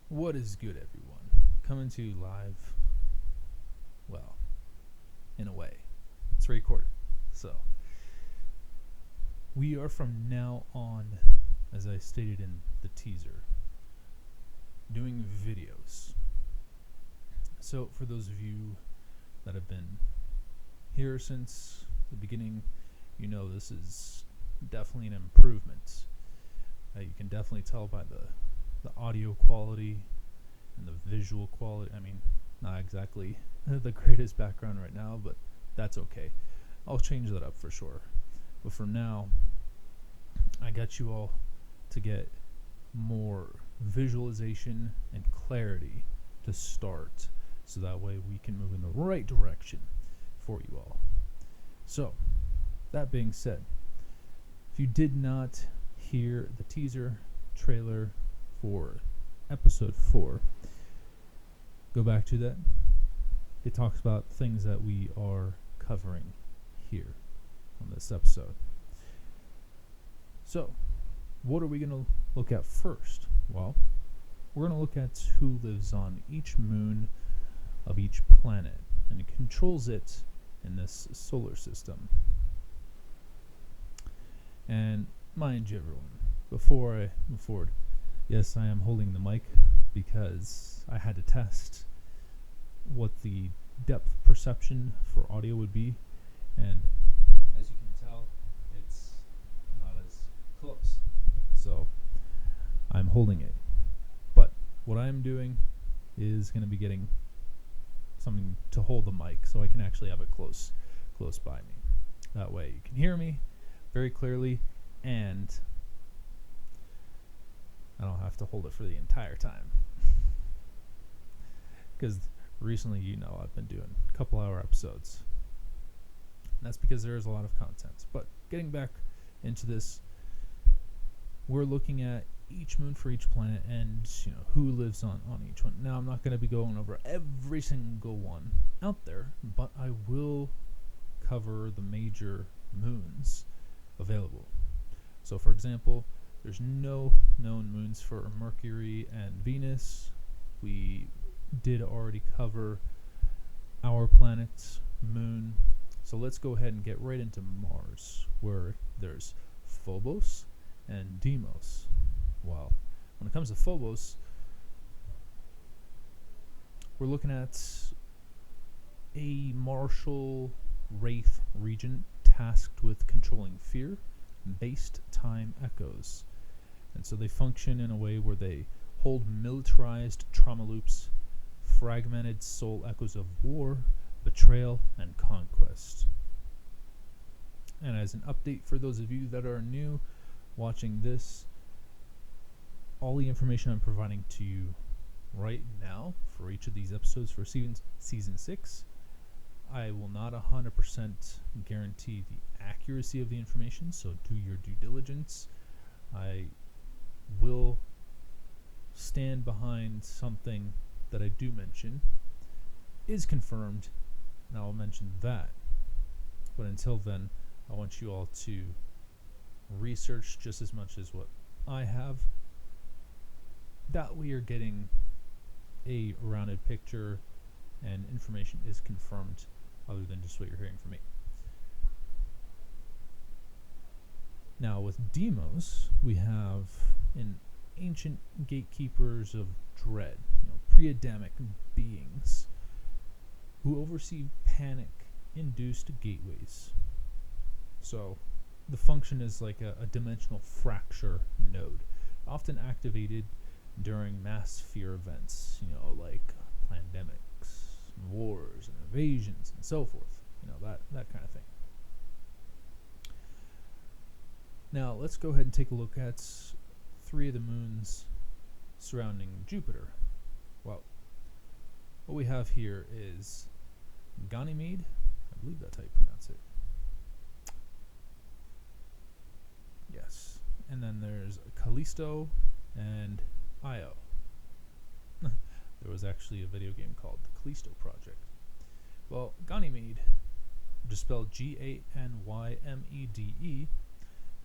What is good, everyone? Coming to you live, well, in a way. It's recorded. So, we are from now on, as I stated in the teaser, doing videos. So, for those of you that have been here since the beginning, you know this is definitely an improvement. You can definitely tell by the audio quality and the visual quality. I mean, not exactly the greatest background right now, but that's okay. I'll change that up for sure. But for now, I got you all to get more visualization and clarity to start, so that way we can move in the right direction for you all. So, that being said, if you did not hear the teaser trailer for episode 4, go back to that. It talks about things that we are covering here on this episode. So, what are we going to look at first? Well, we're going to look at who lives on each moon of each planet and controls it in this solar system. And mind you, everyone, before I move forward, yes, I am holding the mic because I had to test what the depth perception for audio would be, and as you can tell, it's not as close. So I'm holding it. But what I'm doing is going to be getting something to hold the mic so I can actually have it close by me. That way you can hear me very clearly, and I don't have to hold it for the entire time. Because recently, I've been doing a couple hour episodes. And that's because there is a lot of content. But getting back into this, we're looking at each moon for each planet and who lives on each one. Now, I'm not going to be going over every single one out there, but I will cover the major moons available. So, for example, there's no known moons for Mercury and Venus. We did already cover our planet's moon. So let's go ahead and get right into Mars, where there's Phobos and Deimos. Well, when it comes to Phobos, we're looking at a martial wraith region tasked with controlling fear based time echoes. And so they function in a way where they hold militarized trauma loops, fragmented soul echoes of war, betrayal, and conquest. And as an update for those of you that are new watching this, all the information I'm providing to you right now for each of these episodes for season 6, I will not 100% guarantee the accuracy of the information, so do your due diligence. I will stand behind something that I do mention is confirmed, and I'll mention that. But until then, I want you all to research just as much as what I have. That way you're getting a rounded picture and information is confirmed other than just what you're hearing from me. Now with Deimos, we have an ancient gatekeepers of dread, pre-adamic beings who oversee panic-induced gateways. So the function is like a dimensional fracture node, often activated during mass fear events, like pandemics, wars, and invasions, and so forth. That kind of thing. Now, let's go ahead and take a look at 3 of the moons surrounding Jupiter. Well, what we have here is Ganymede. I believe that's how you pronounce it. Yes. And then there's Callisto and Io. There was actually a video game called the Callisto Project. Well, Ganymede, just spelled Ganymede.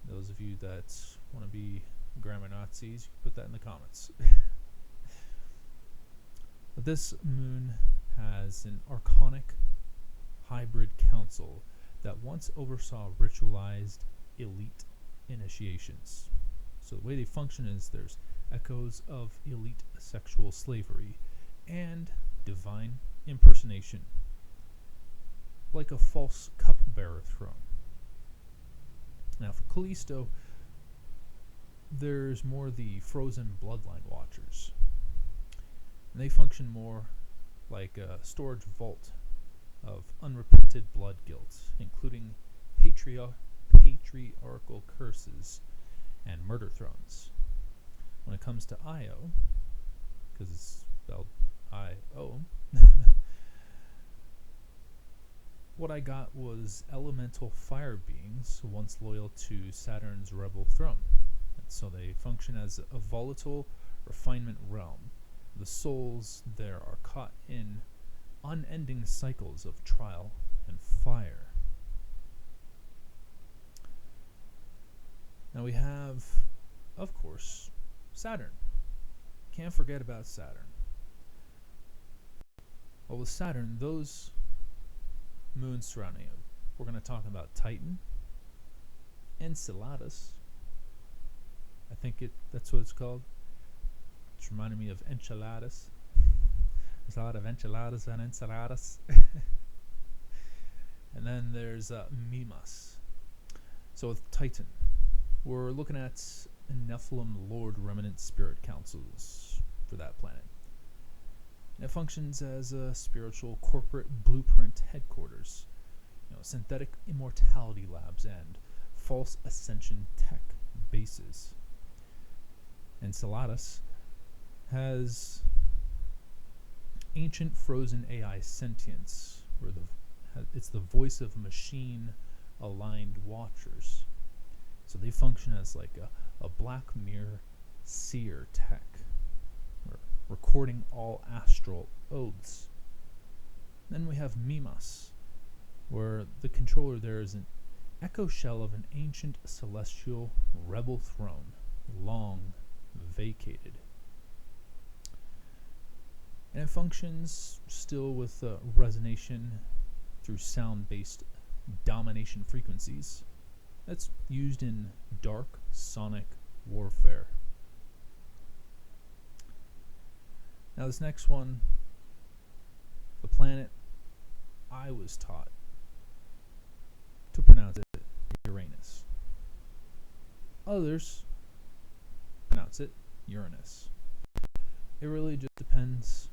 Those of you that want to be grammar Nazis, you can put that in the comments. But this moon has an archonic hybrid council that once oversaw ritualized elite initiations. So the way they function is there's echoes of elite sexual slavery and divine impersonation, like a false cupbearer throne. Now for Callisto, there's more the frozen bloodline watchers. And they function more like a storage vault of unrepented blood guilt, including patriarchal curses and murder thrones. When it comes to Io, because it's spelled I-O, what I got was elemental fire beings once loyal to Saturn's rebel throne. And so they function as a volatile refinement realm. The souls there are caught in unending cycles of trial and fire. Now we have, of course, Saturn. Can't forget about Saturn. Well, with Saturn, those moons surrounding it, we're going to talk about Titan, Enceladus. I think that's what it's called. It's reminded me of enchiladas. There's a lot of enchiladas and Enceladus. And then there's Mimas. So with Titan, we're looking at Nephilim Lord Remnant Spirit Councils for that planet. And it functions as a spiritual corporate blueprint headquarters, synthetic immortality labs, and false ascension tech bases. Enceladus has ancient frozen AI sentience, where it's the voice of machine-aligned watchers. So they function as like a Black Mirror seer tech, recording all astral oaths. Then we have Mimas, where the controller there is an echo shell of an ancient celestial rebel throne, long vacated. And it functions still with resonation through sound-based domination frequencies. That's used in dark sonic warfare. Now this next one, the planet I was taught to pronounce it Uranus. Others pronounce it Uranus. It really just depends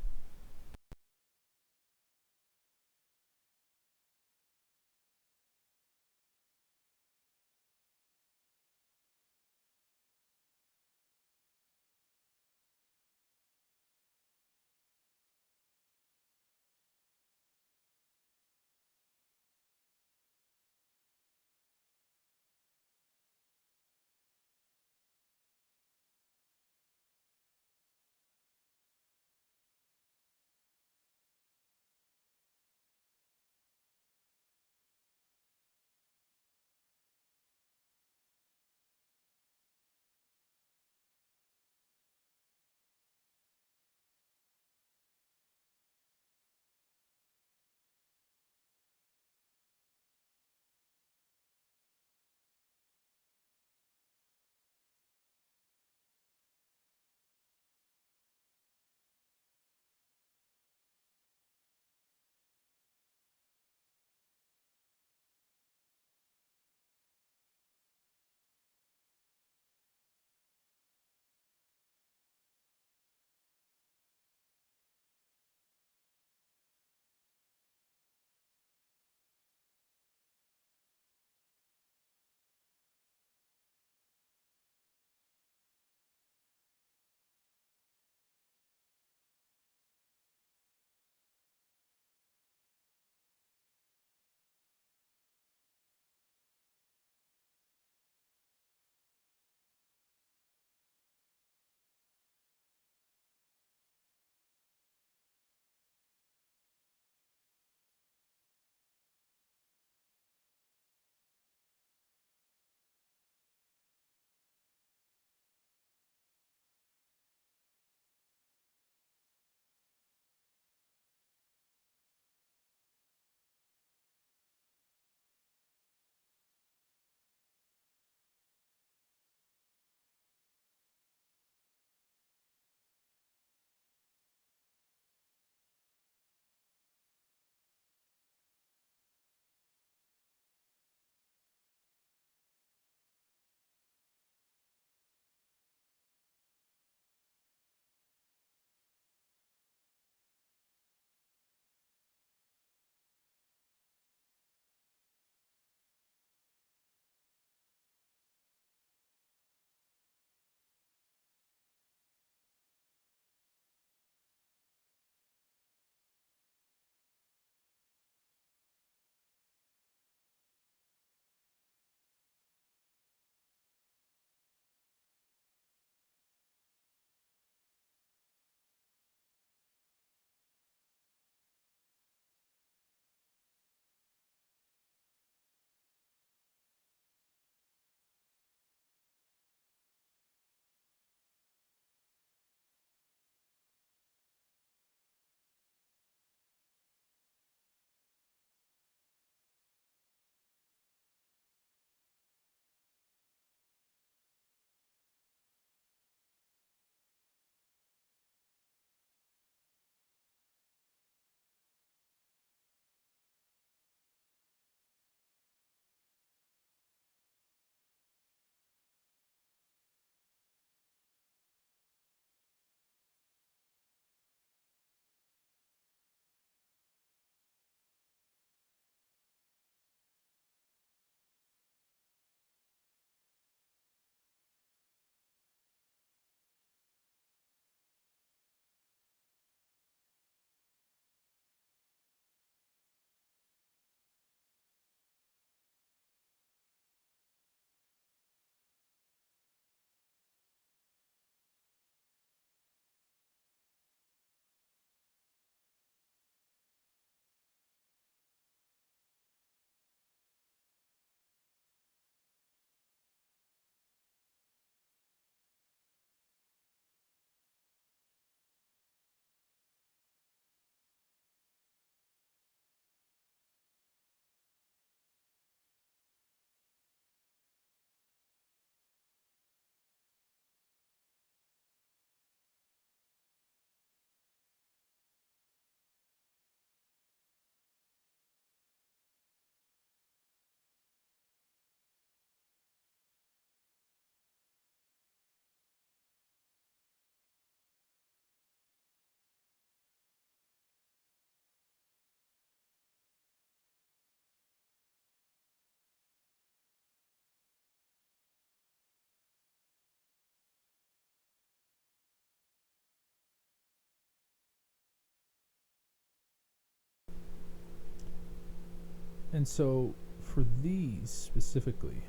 And so, for these specifically,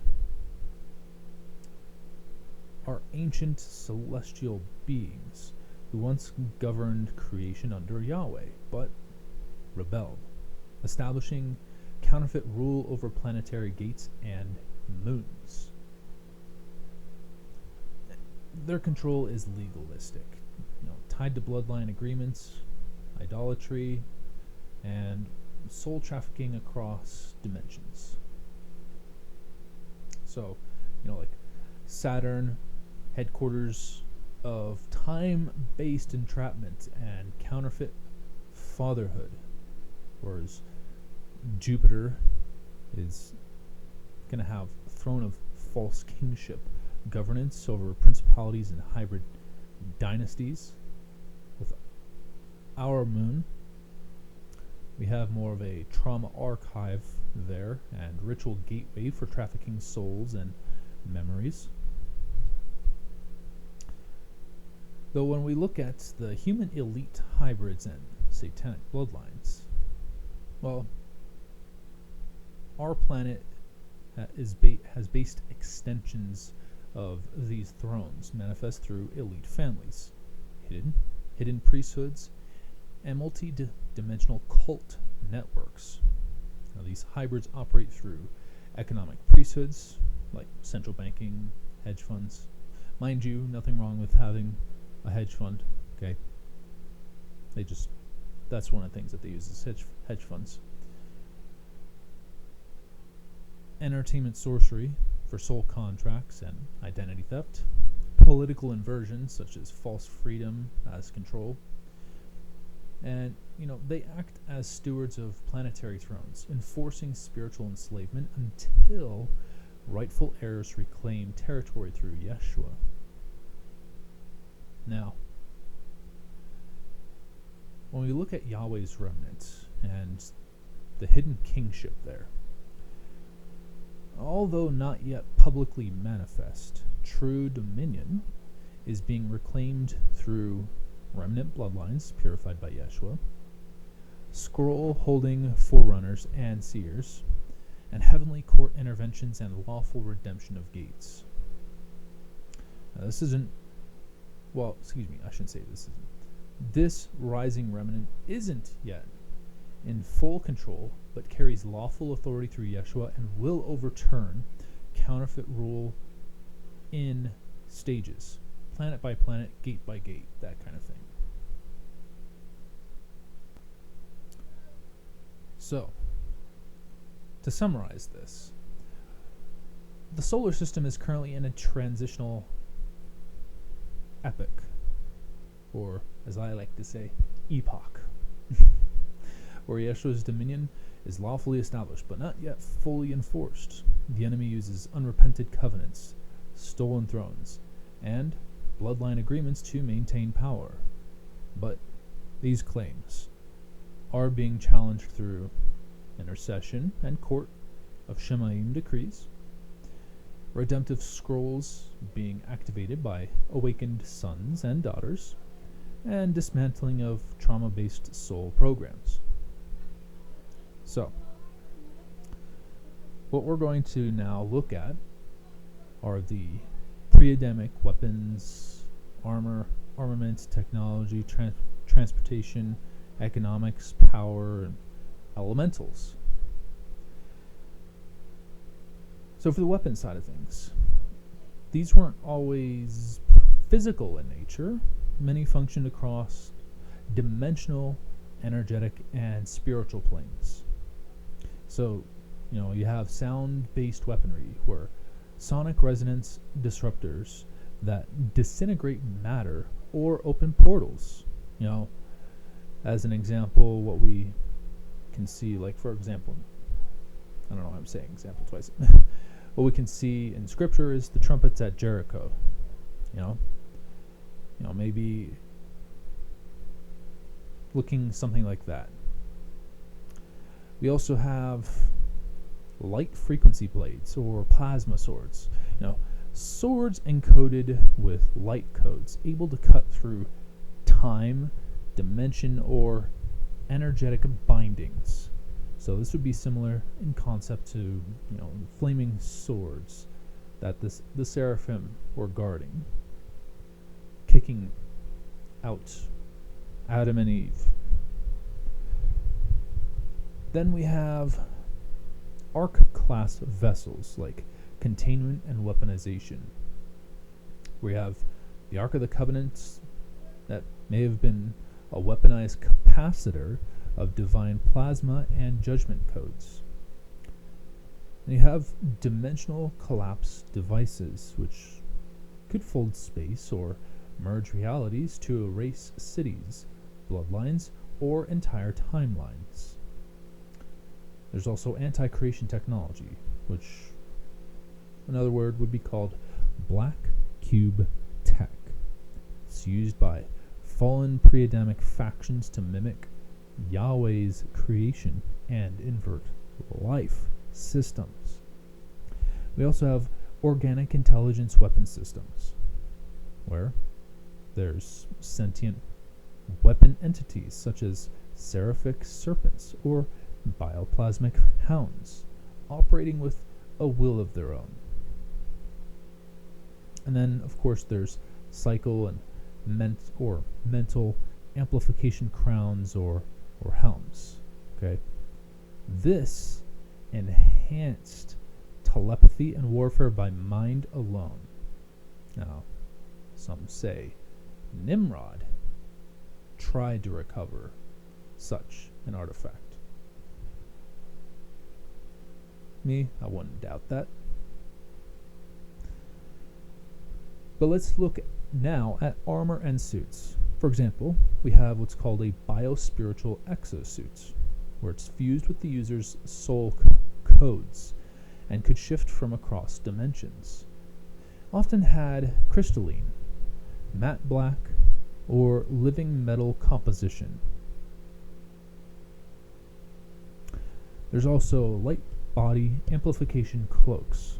are ancient celestial beings who once governed creation under Yahweh, but rebelled, establishing counterfeit rule over planetary gates and moons. Their control is legalistic, tied to bloodline agreements, idolatry, and soul trafficking across dimensions. So, like Saturn, headquarters of time-based entrapment and counterfeit fatherhood, whereas Jupiter is going to have throne of false kingship, governance over principalities and hybrid dynasties. With our moon, we have more of a trauma archive there and ritual gateway for trafficking souls and memories. Though when we look at the human elite hybrids and satanic bloodlines, well, our planet has based extensions of these thrones manifest through elite families, hidden priesthoods, and multi-dimensional cult networks. Now, these hybrids operate through economic priesthoods like central banking, hedge funds. Mind you, nothing wrong with having a hedge fund, okay? That's one of the things that they use is hedge funds. Entertainment sorcery for soul contracts and identity theft. Political inversions such as false freedom as control. And, they act as stewards of planetary thrones, enforcing spiritual enslavement until rightful heirs reclaim territory through Yeshua. Now, when we look at Yahweh's remnant and the hidden kingship there, although not yet publicly manifest, true dominion is being reclaimed through remnant bloodlines purified by Yeshua, scroll-holding forerunners and seers, and heavenly court interventions and lawful redemption of gates. Now, this isn't, well, excuse me, I shouldn't say this isn't. This rising remnant isn't yet in full control, but carries lawful authority through Yeshua and will overturn counterfeit rule in stages, planet by planet, gate by gate, that kind of thing. So, to summarize this, the solar system is currently in a transitional epoch, or as I like to say, epoch, where Yeshua's dominion is lawfully established but not yet fully enforced. The enemy uses unrepented covenants, stolen thrones, and bloodline agreements to maintain power. But these claims are being challenged through intercession and court of Shemaim decrees, redemptive scrolls being activated by awakened sons and daughters, and dismantling of trauma-based soul programs. So, what we're going to now look at are the pre-adamic weapons, armaments, technology, transportation, economics, power, and elementals. So for the weapon side of things, these weren't always physical in nature. Many functioned across dimensional, energetic, and spiritual planes. So, you have sound-based weaponry, where sonic resonance disruptors that disintegrate matter or open portals. As an example, what we can see, like for example, I don't know why I'm saying example twice. What we can see in scripture is the trumpets at Jericho. Maybe looking something like that. We also have light frequency blades or plasma swords. Swords encoded with light codes, able to cut through time, dimension, or energetic bindings. So this would be similar in concept to, flaming swords that the seraphim were guarding, kicking out Adam and Eve. Then we have Ark-class vessels like containment and weaponization. We have the Ark of the Covenant that may have been a weaponized capacitor of divine plasma and judgment codes. And you have dimensional collapse devices, which could fold space or merge realities to erase cities, bloodlines, or entire timelines. There's also anti-creation technology, which another word would be called black cube tech. It's used by fallen pre-adamic factions to mimic Yahweh's creation and invert life systems. We also have organic intelligence weapon systems, where there's sentient weapon entities such as seraphic serpents or bioplasmic hounds, operating with a will of their own. And then, of course, there's psycho and mental amplification crowns or helms. Okay, this enhanced telepathy and warfare by mind alone. Now, some say Nimrod tried to recover such an artifact. Me, I wouldn't doubt that. But let's look now at armor and suits. For example, we have what's called a biospiritual exosuit, where it's fused with the user's soul codes and could shift from across dimensions. Often had crystalline, matte black, or living metal composition. There's also light body amplification cloaks.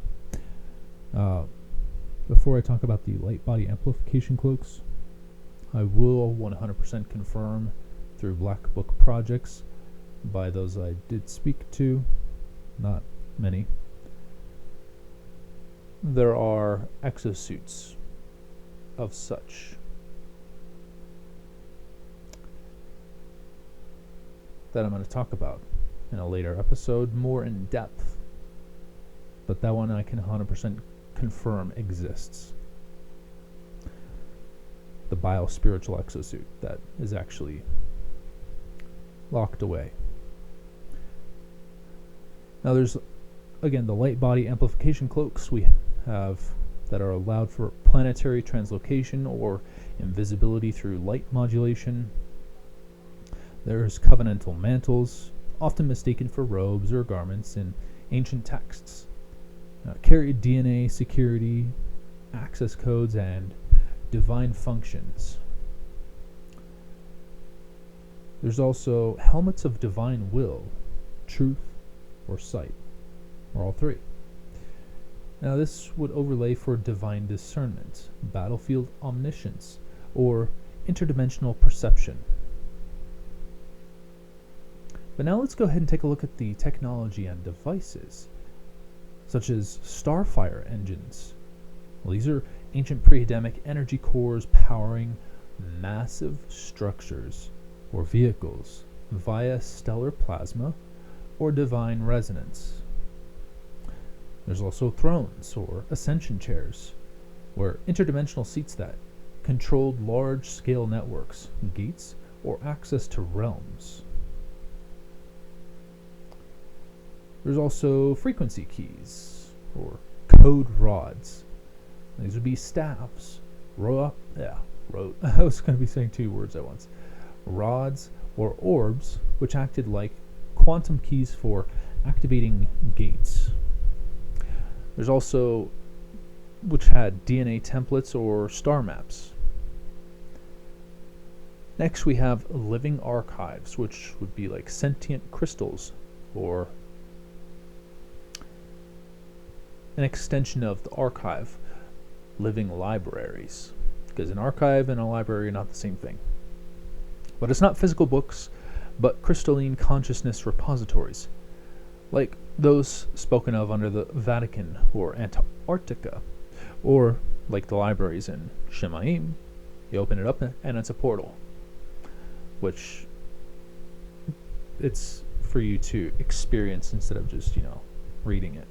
Before I talk about the light body amplification cloaks, I will 100% confirm through Black Book projects by those I did speak to, not many. There are exosuits of such that I'm going to talk about in a later episode more in depth, but that one I can 100% confirm exists. The biospiritual exosuit that is actually locked away. Now there's, again, the light body amplification cloaks we have that are allowed for planetary translocation or invisibility through light modulation. There's covenantal mantles, often mistaken for robes or garments in ancient texts. Carry DNA security, access codes, and divine functions. There's also helmets of divine will, truth, or sight, or all three. Now this would overlay for divine discernment, battlefield omniscience, or interdimensional perception. But now let's go ahead and take a look at the technology and devices, such as starfire engines. Well, these are ancient pre-adamic energy cores powering massive structures or vehicles via stellar plasma or divine resonance. There's also thrones or ascension chairs, where interdimensional seats that controlled large-scale networks, gates, or access to realms. There's also frequency keys, or code rods. These would be staffs, I was going to be saying two words at once. Rods or orbs, which acted like quantum keys for activating gates. There's also, which had DNA templates or star maps. Next we have living archives, which would be like sentient crystals, or an extension of the archive, living libraries, because an archive and a library are not the same thing. But it's not physical books, but crystalline consciousness repositories, like those spoken of under the Vatican or Antarctica, or like the libraries in Shemaim. You open it up and it's a portal, which it's for you to experience instead of just, reading it.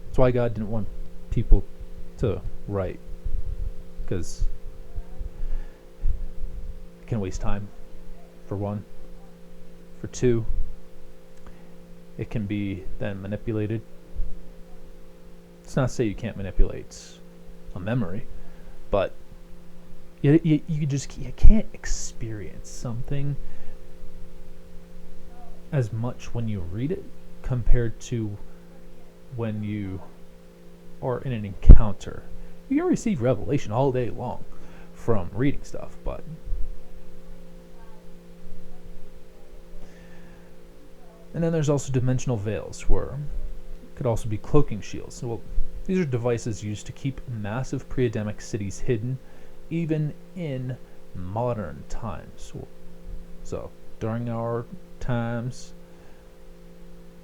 That's why God didn't want people to write, because it can waste time, for one. For two, it can be then manipulated. It's not to say you can't manipulate a memory, but you can't experience something as much when you read it compared to when you are in an encounter. You can receive revelation all day long from reading stuff, but and then there's also dimensional veils, where it could also be cloaking shields. Well, these are devices used to keep massive pre-Adamic cities hidden, even in modern times. So during our times,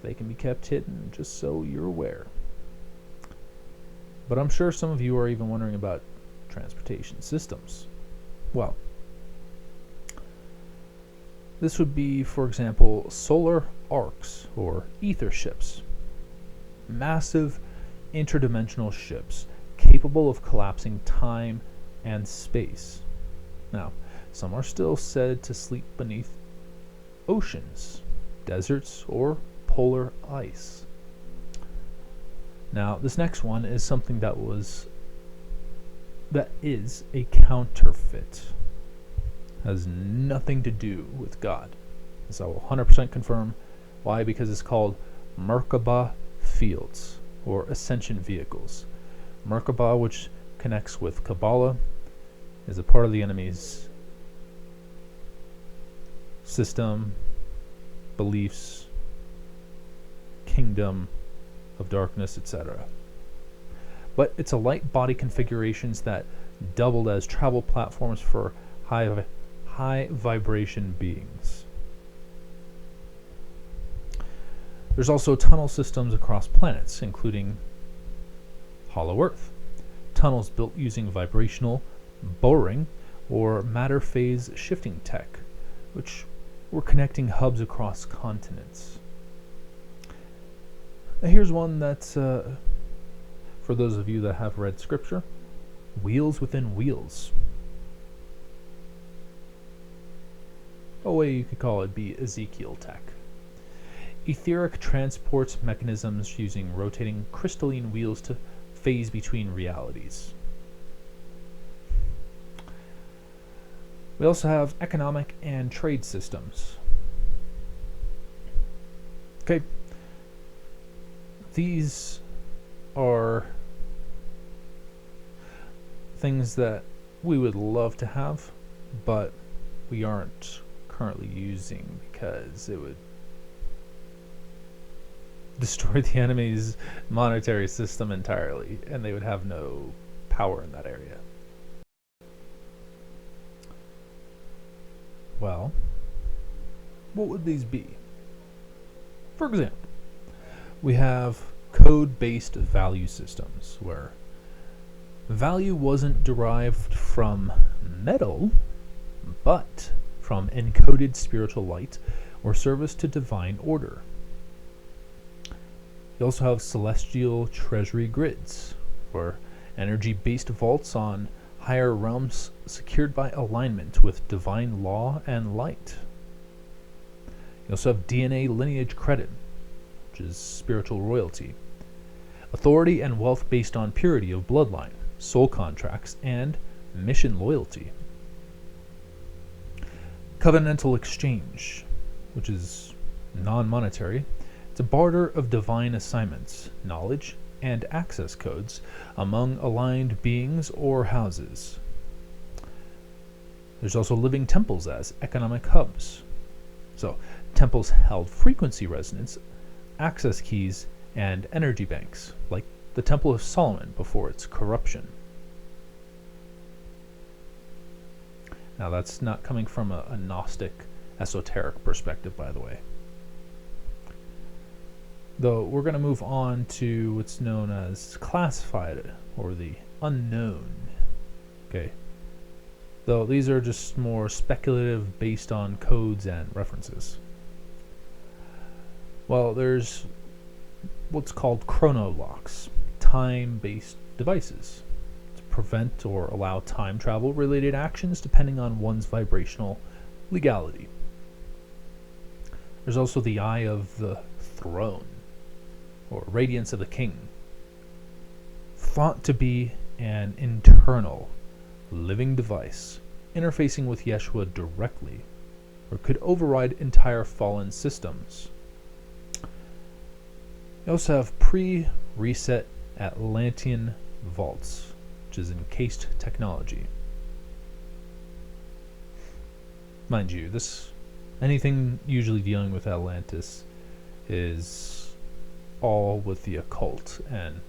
they can be kept hidden, just so you're aware. But I'm sure some of you are even wondering about transportation systems. Well, this would be, for example, solar arcs or ether ships. Massive interdimensional ships capable of collapsing time and space. Now, some are still said to sleep beneath oceans, deserts, or polar ice. Now, this next one is something that is a counterfeit. Has nothing to do with God. This I will 100% confirm. Why? Because it's called Merkaba fields, or ascension vehicles. Merkaba, which connects with Kabbalah, is a part of the enemy's system, beliefs, kingdom of darkness, etc. But it's a light body configurations that doubled as travel platforms for high vibration beings. There's also tunnel systems across planets, including Hollow Earth. Tunnels built using vibrational boring or matter phase shifting tech, which were connecting hubs across continents. Now here's one that's, for those of you that have read scripture, wheels within wheels. A way you could call it be Ezekiel tech. Etheric transport mechanisms using rotating crystalline wheels to phase between realities. We also have economic and trade systems. Okay. These are things that we would love to have, but we aren't currently using because it would destroy the enemy's monetary system entirely, and they would have no power in that area. Well, what would these be? For example, we have code-based value systems, where value wasn't derived from metal, but from encoded spiritual light or service to divine order. You also have celestial treasury grids, or energy-based vaults on higher realms secured by alignment with divine law and light. You also have DNA lineage credit, which is spiritual royalty. Authority and wealth based on purity of bloodline, soul contracts, and mission loyalty. Covenantal exchange, which is non-monetary. It's a barter of divine assignments, knowledge, and access codes among aligned beings or houses. There's also living temples as economic hubs. So, temples held frequency resonance, access keys, and energy banks, like the Temple of Solomon before its corruption. Now, that's not coming from a Gnostic esoteric perspective, by the way. Though we're going to move on to what's known as classified, or the unknown. Okay. Though these are just more speculative based on codes and references. Well, there's what's called chronolocks, time-based devices to prevent or allow time travel related actions depending on one's vibrational legality. There's also the Eye of the Throne, or Radiance of the King, thought to be an internal, living device interfacing with Yeshua directly, or could override entire fallen systems. You also have pre-reset Atlantean vaults, which is encased technology. Mind you, anything usually dealing with Atlantis is all with the occult and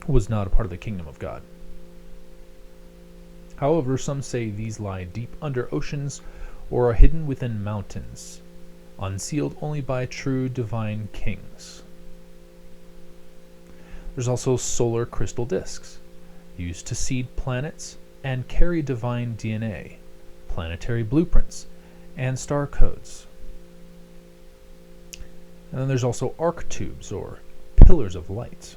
was not a part of the kingdom of God. However, some say these lie deep under oceans or are hidden within mountains, unsealed only by true divine kings. There's also solar crystal discs, used to seed planets and carry divine DNA, planetary blueprints, and star codes. And then there's also arc tubes, or pillars of light.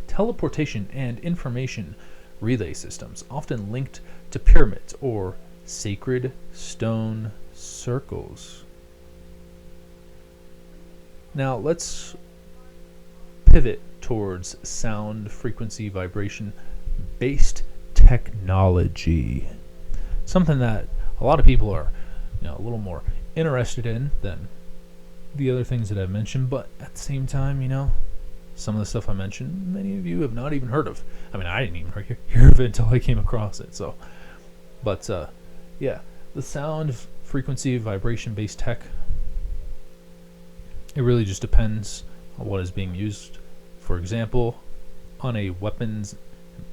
Teleportation and information relay systems, often linked to pyramids or sacred stone circles. Now let's pivot towards sound frequency vibration based technology. Something that a lot of people are, a little more interested in than the other things that I've mentioned, but at the same time, some of the stuff I mentioned, many of you have not even heard of. I mean, I didn't even hear of it until I came across it. So, but the sound frequency vibration based tech, it really just depends on what is being used. For example, on a weapons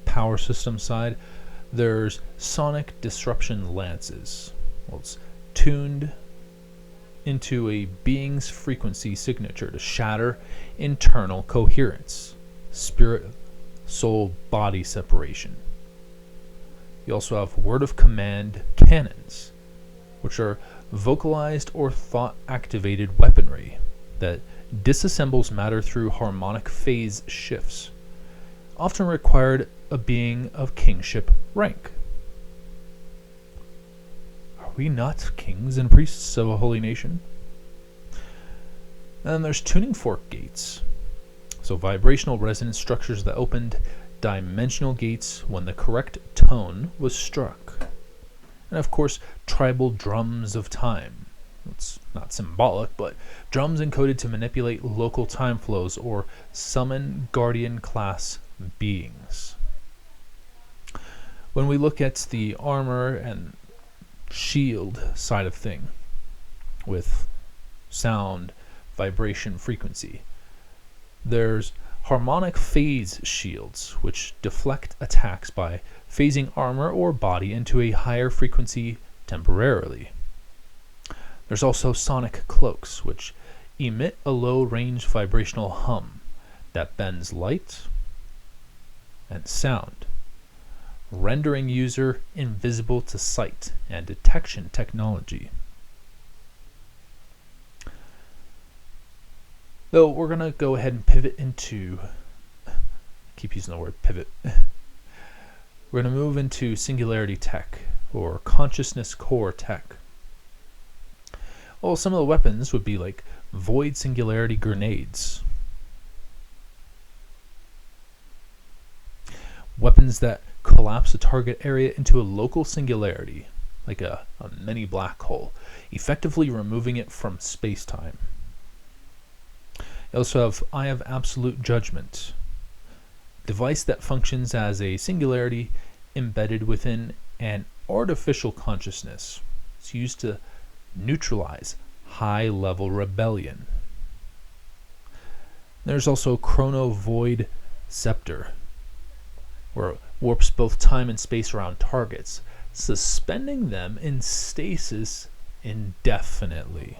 power system side, there's sonic disruption lances. Well, it's tuned into a being's frequency signature to shatter internal coherence, spirit, soul, body separation. You also have word of command cannons, which are vocalized or thought activated weaponry that disassembles matter through harmonic phase shifts, often required a being of kingship rank. Are we not kings and priests of a holy nation? And then there's tuning fork gates, so vibrational resonance structures that opened dimensional gates when the correct tone was struck. And of course, tribal drums of time. It's not symbolic, but drums encoded to manipulate local time flows or summon guardian class beings. When we look at the armor and shield side of thing with sound, vibration, frequency, there's harmonic phase shields, which deflect attacks by phasing armor or body into a higher frequency temporarily. There's also sonic cloaks, which emit a low-range vibrational hum that bends light and sound, rendering user invisible to sight and detection technology. Though we're going to go ahead and pivot into, keep using the word pivot, we're going to move into singularity tech, or consciousness core tech. Well, some of the weapons would be like void singularity grenades, weapons that collapse a target area into a local singularity, like a mini black hole, effectively removing it from space-time. You also have Eye of Absolute Judgment, device that functions as a singularity embedded within an artificial consciousness. It's used to neutralize high-level rebellion. There's also Chrono Void Scepter, where it warps both time and space around targets, suspending them in stasis indefinitely.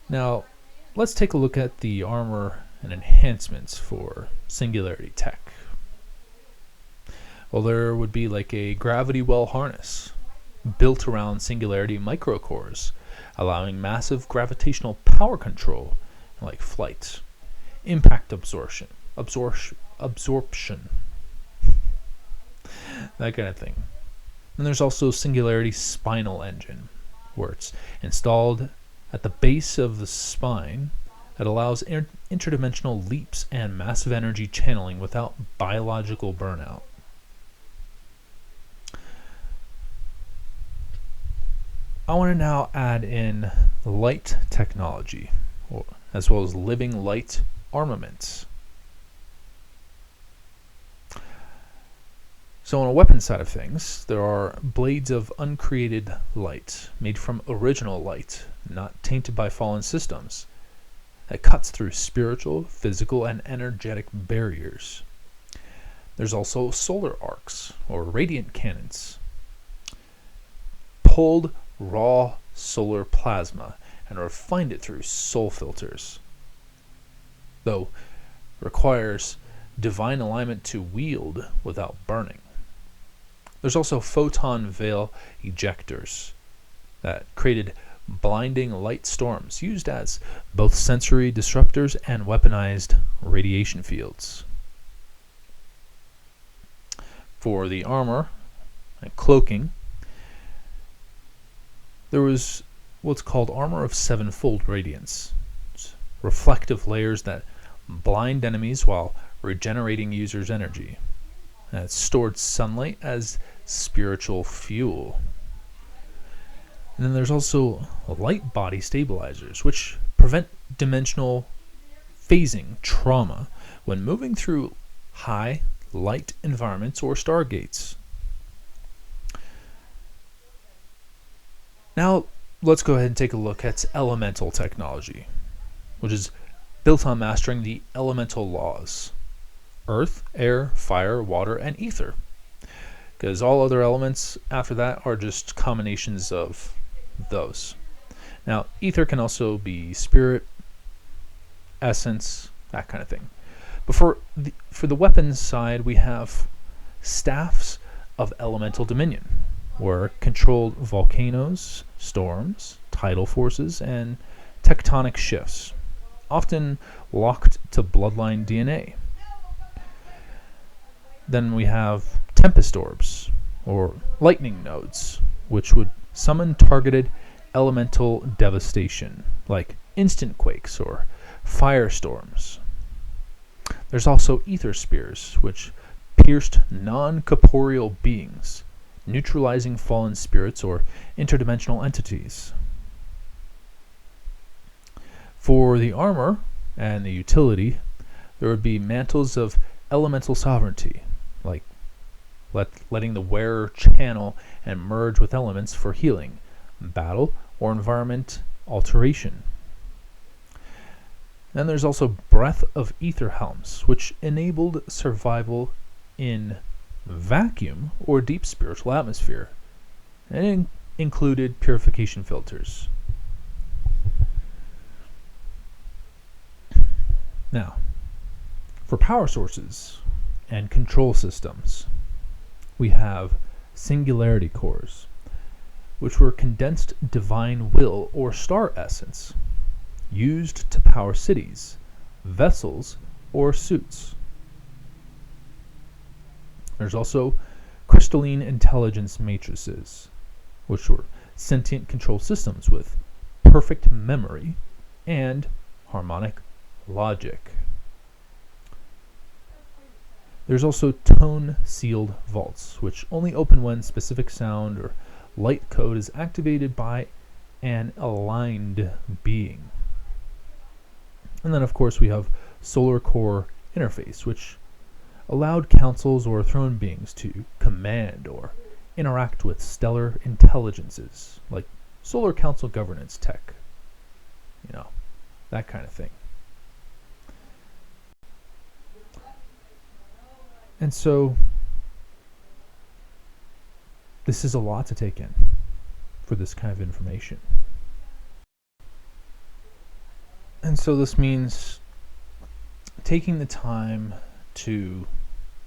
Now, let's take a look at the armor and enhancements for Singularity tech. Well, there would be like a gravity well harness built around Singularity microcores, allowing massive gravitational power control, like flight, impact absorption, that kind of thing. And there's also Singularity spinal engine, where it's installed at the base of the spine that allows interdimensional leaps and massive energy channeling without biological burnout. I want to now add in light technology, as well as living light armaments. So on a weapon side of things, there are blades of uncreated light, made from original light, not tainted by fallen systems, that cuts through spiritual, physical, and energetic barriers. There's also solar arcs, or radiant cannons, pulled raw solar plasma and refined it through soul filters, though requires divine alignment to wield without burning. There's also photon veil ejectors that created blinding light storms used as both sensory disruptors and weaponized radiation fields. For the armor and cloaking, there was what's called armor of sevenfold radiance, reflective layers that blind enemies while regenerating users' energy. And it stored sunlight as spiritual fuel. And then there's also light body stabilizers, which prevent dimensional phasing trauma when moving through high light environments or stargates. Now, let's go ahead and take a look at elemental technology, which is built on mastering the elemental laws: earth, air, fire, water, and ether. Because all other elements after that are just combinations of those. Now, ether can also be spirit, essence, that kind of thing. But for the weapons side, we have staffs of elemental dominion, where controlled volcanoes, storms, tidal forces, and tectonic shifts, often locked to bloodline DNA. Then we have tempest orbs, or lightning nodes, which would summon targeted elemental devastation, like instant quakes or firestorms. There's also ether spears, which pierced non-corporeal beings, neutralizing fallen spirits or interdimensional entities. For the armor and the utility, there would be mantles of elemental sovereignty, like letting the wearer channel and merge with elements for healing, battle, or environment alteration. Then there's also breath of ether helms, which enabled survival in vacuum or deep spiritual atmosphere, and included purification filters. Now, for power sources and control systems, we have singularity cores, which were condensed divine will or star essence, used to power cities, vessels, or suits. There's also crystalline intelligence matrices, which were sentient control systems with perfect memory and harmonic logic. There's also tone-sealed vaults, which only open when specific sound or light code is activated by an aligned being. And then, of course, we have Solar Core Interface, which allowed councils or throne beings to command or interact with stellar intelligences, like Solar Council governance tech, that kind of thing. And so this is a lot to take in for this kind of information. And so this means taking the time to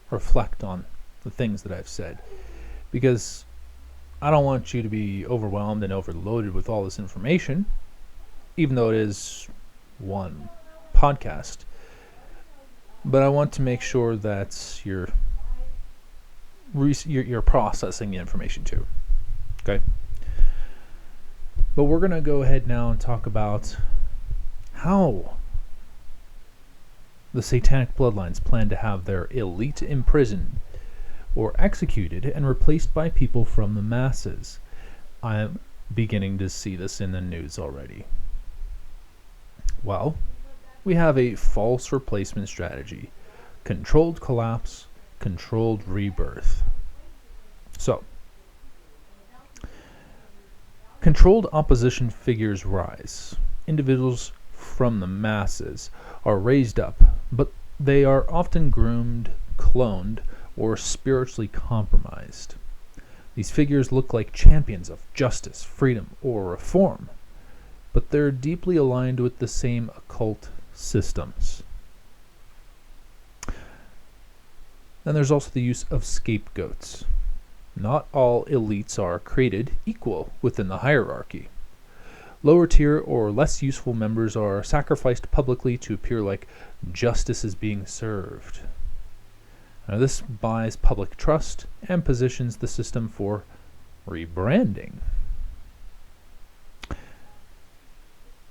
reflect on the things that I've said, because I don't want you to be overwhelmed and overloaded with all this information, even though it is one podcast. But I want to make sure that you're processing the information too. Okay? But we're going to go ahead now and talk about how the satanic bloodlines plan to have their elite imprisoned or executed and replaced by people from the masses. I'm beginning to see this in the news already. Well, we have a false replacement strategy: controlled collapse, controlled rebirth. So, controlled opposition figures rise. Individuals from the masses are raised up, but they are often groomed, cloned, or spiritually compromised. These figures look like champions of justice, freedom, or reform, but they're deeply aligned with the same occult systems. Then there's also the use of scapegoats. Not all elites are created equal within the hierarchy. Lower tier or less useful members are sacrificed publicly to appear like justice is being served. Now, this buys public trust and positions the system for rebranding.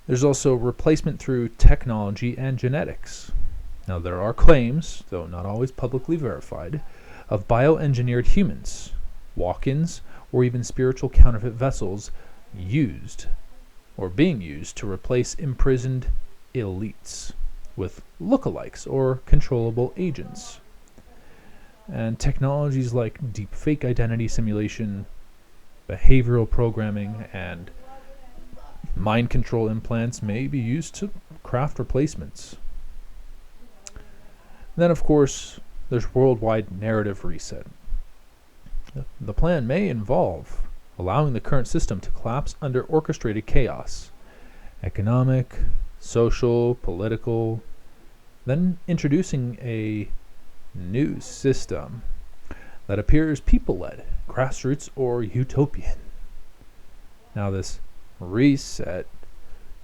There's also replacement through technology and genetics. Now, there are claims, though not always publicly verified, of bioengineered humans, walk-ins, or even spiritual counterfeit vessels used or being used to replace imprisoned elites with lookalikes or controllable agents. And technologies like deepfake identity simulation, behavioral programming, and mind control implants may be used to craft replacements. Then, of course, there's worldwide narrative reset. The plan may involve allowing the current system to collapse under orchestrated chaos, economic, social, political, then introducing a new system that appears people-led, grassroots, or utopian. Now, this reset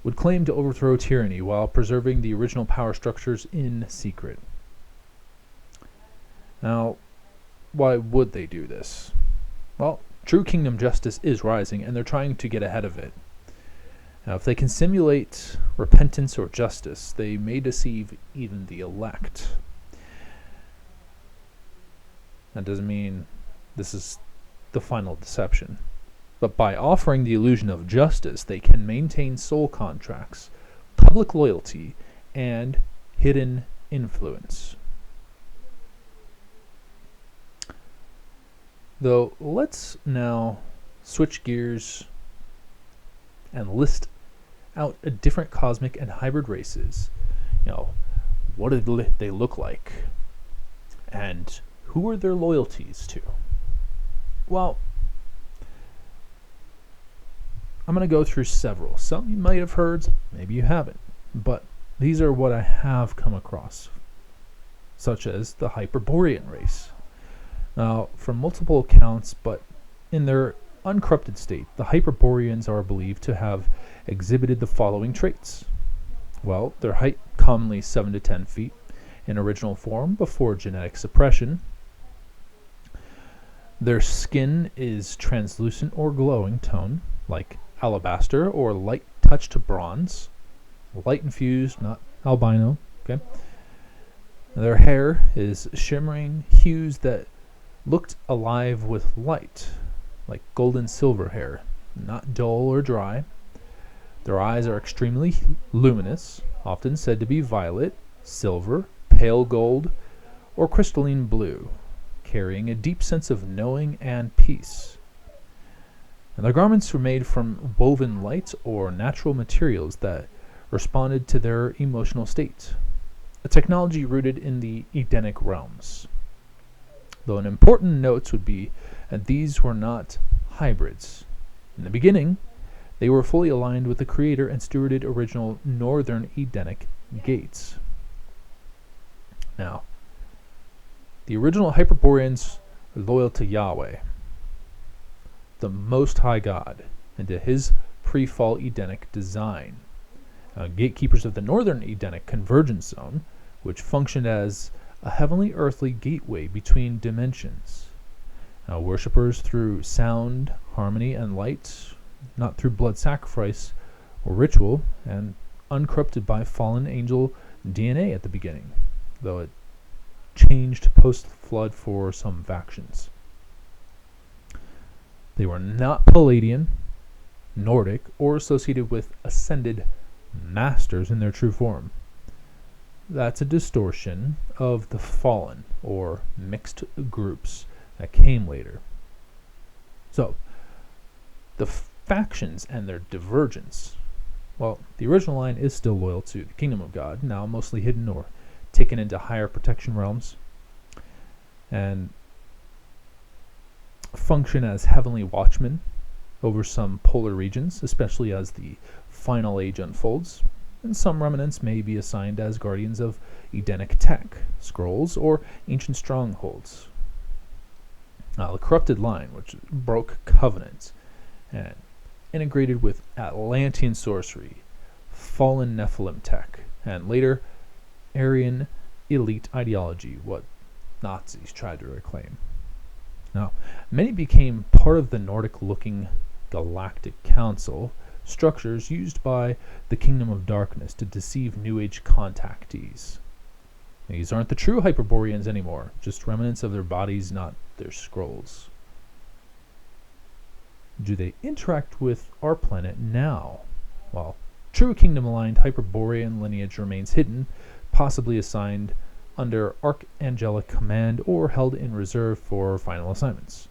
would claim to overthrow tyranny while preserving the original power structures in secret. Now, why would they do this? Well, true kingdom justice is rising, and they're trying to get ahead of it. Now, if they can simulate repentance or justice, they may deceive even the elect. That doesn't mean this is the final deception. But by offering the illusion of justice, they can maintain soul contracts, public loyalty, and hidden influence. Though, let's now switch gears and list out different cosmic and hybrid races. What do they look like? And who are their loyalties to? Well, I'm going to go through several. Some you might have heard, maybe you haven't. But these are what I have come across, such as the Hyperborean race. Now, from multiple accounts, but in their uncorrupted state, the Hyperboreans are believed to have exhibited the following traits. Well, their height, commonly 7 to 10 feet, in original form before genetic suppression. Their skin is translucent or glowing tone, like alabaster or light-touched bronze. Light-infused, not albino. Okay. Their hair is shimmering hues that looked alive with light, like golden silver hair, not dull or dry. Their eyes are extremely luminous, often said to be violet, silver, pale gold, or crystalline blue, carrying a deep sense of knowing and peace. And their garments were made from woven light or natural materials that responded to their emotional state, a technology rooted in the Edenic realms. Though an important note would be and these were not hybrids. In the beginning, they were fully aligned with the Creator and stewarded original northern Edenic gates. Now, the original Hyperboreans were loyal to Yahweh, the Most High God, and to his pre-fall Edenic design. Gatekeepers of the northern Edenic convergence zone, which functioned as a heavenly earthly gateway between dimensions. Worshippers through sound, harmony, and light, not through blood sacrifice or ritual, and uncorrupted by fallen angel DNA at the beginning, though it changed post-flood for some factions. They were not Palladian, Nordic, or associated with ascended masters in their true form. That's a distortion of the fallen, or mixed groups, that came later. So, the factions and their divergence. Well, the original line is still loyal to the Kingdom of God, now mostly hidden or taken into higher protection realms, and function as heavenly watchmen over some polar regions, especially as the final age unfolds. And some remnants may be assigned as guardians of Edenic tech, scrolls, or ancient strongholds. The corrupted line, which broke covenants and integrated with Atlantean sorcery, fallen Nephilim tech, and later Aryan elite ideology, what Nazis tried to reclaim. Now, many became part of the Nordic-looking Galactic Council, structures used by the Kingdom of Darkness to deceive New Age contactees. These aren't the true Hyperboreans anymore, just remnants of their bodies, not their scrolls. Do they interact with our planet now? Well, true kingdom-aligned Hyperborean lineage remains hidden, possibly assigned under archangelic command or held in reserve for final assignments.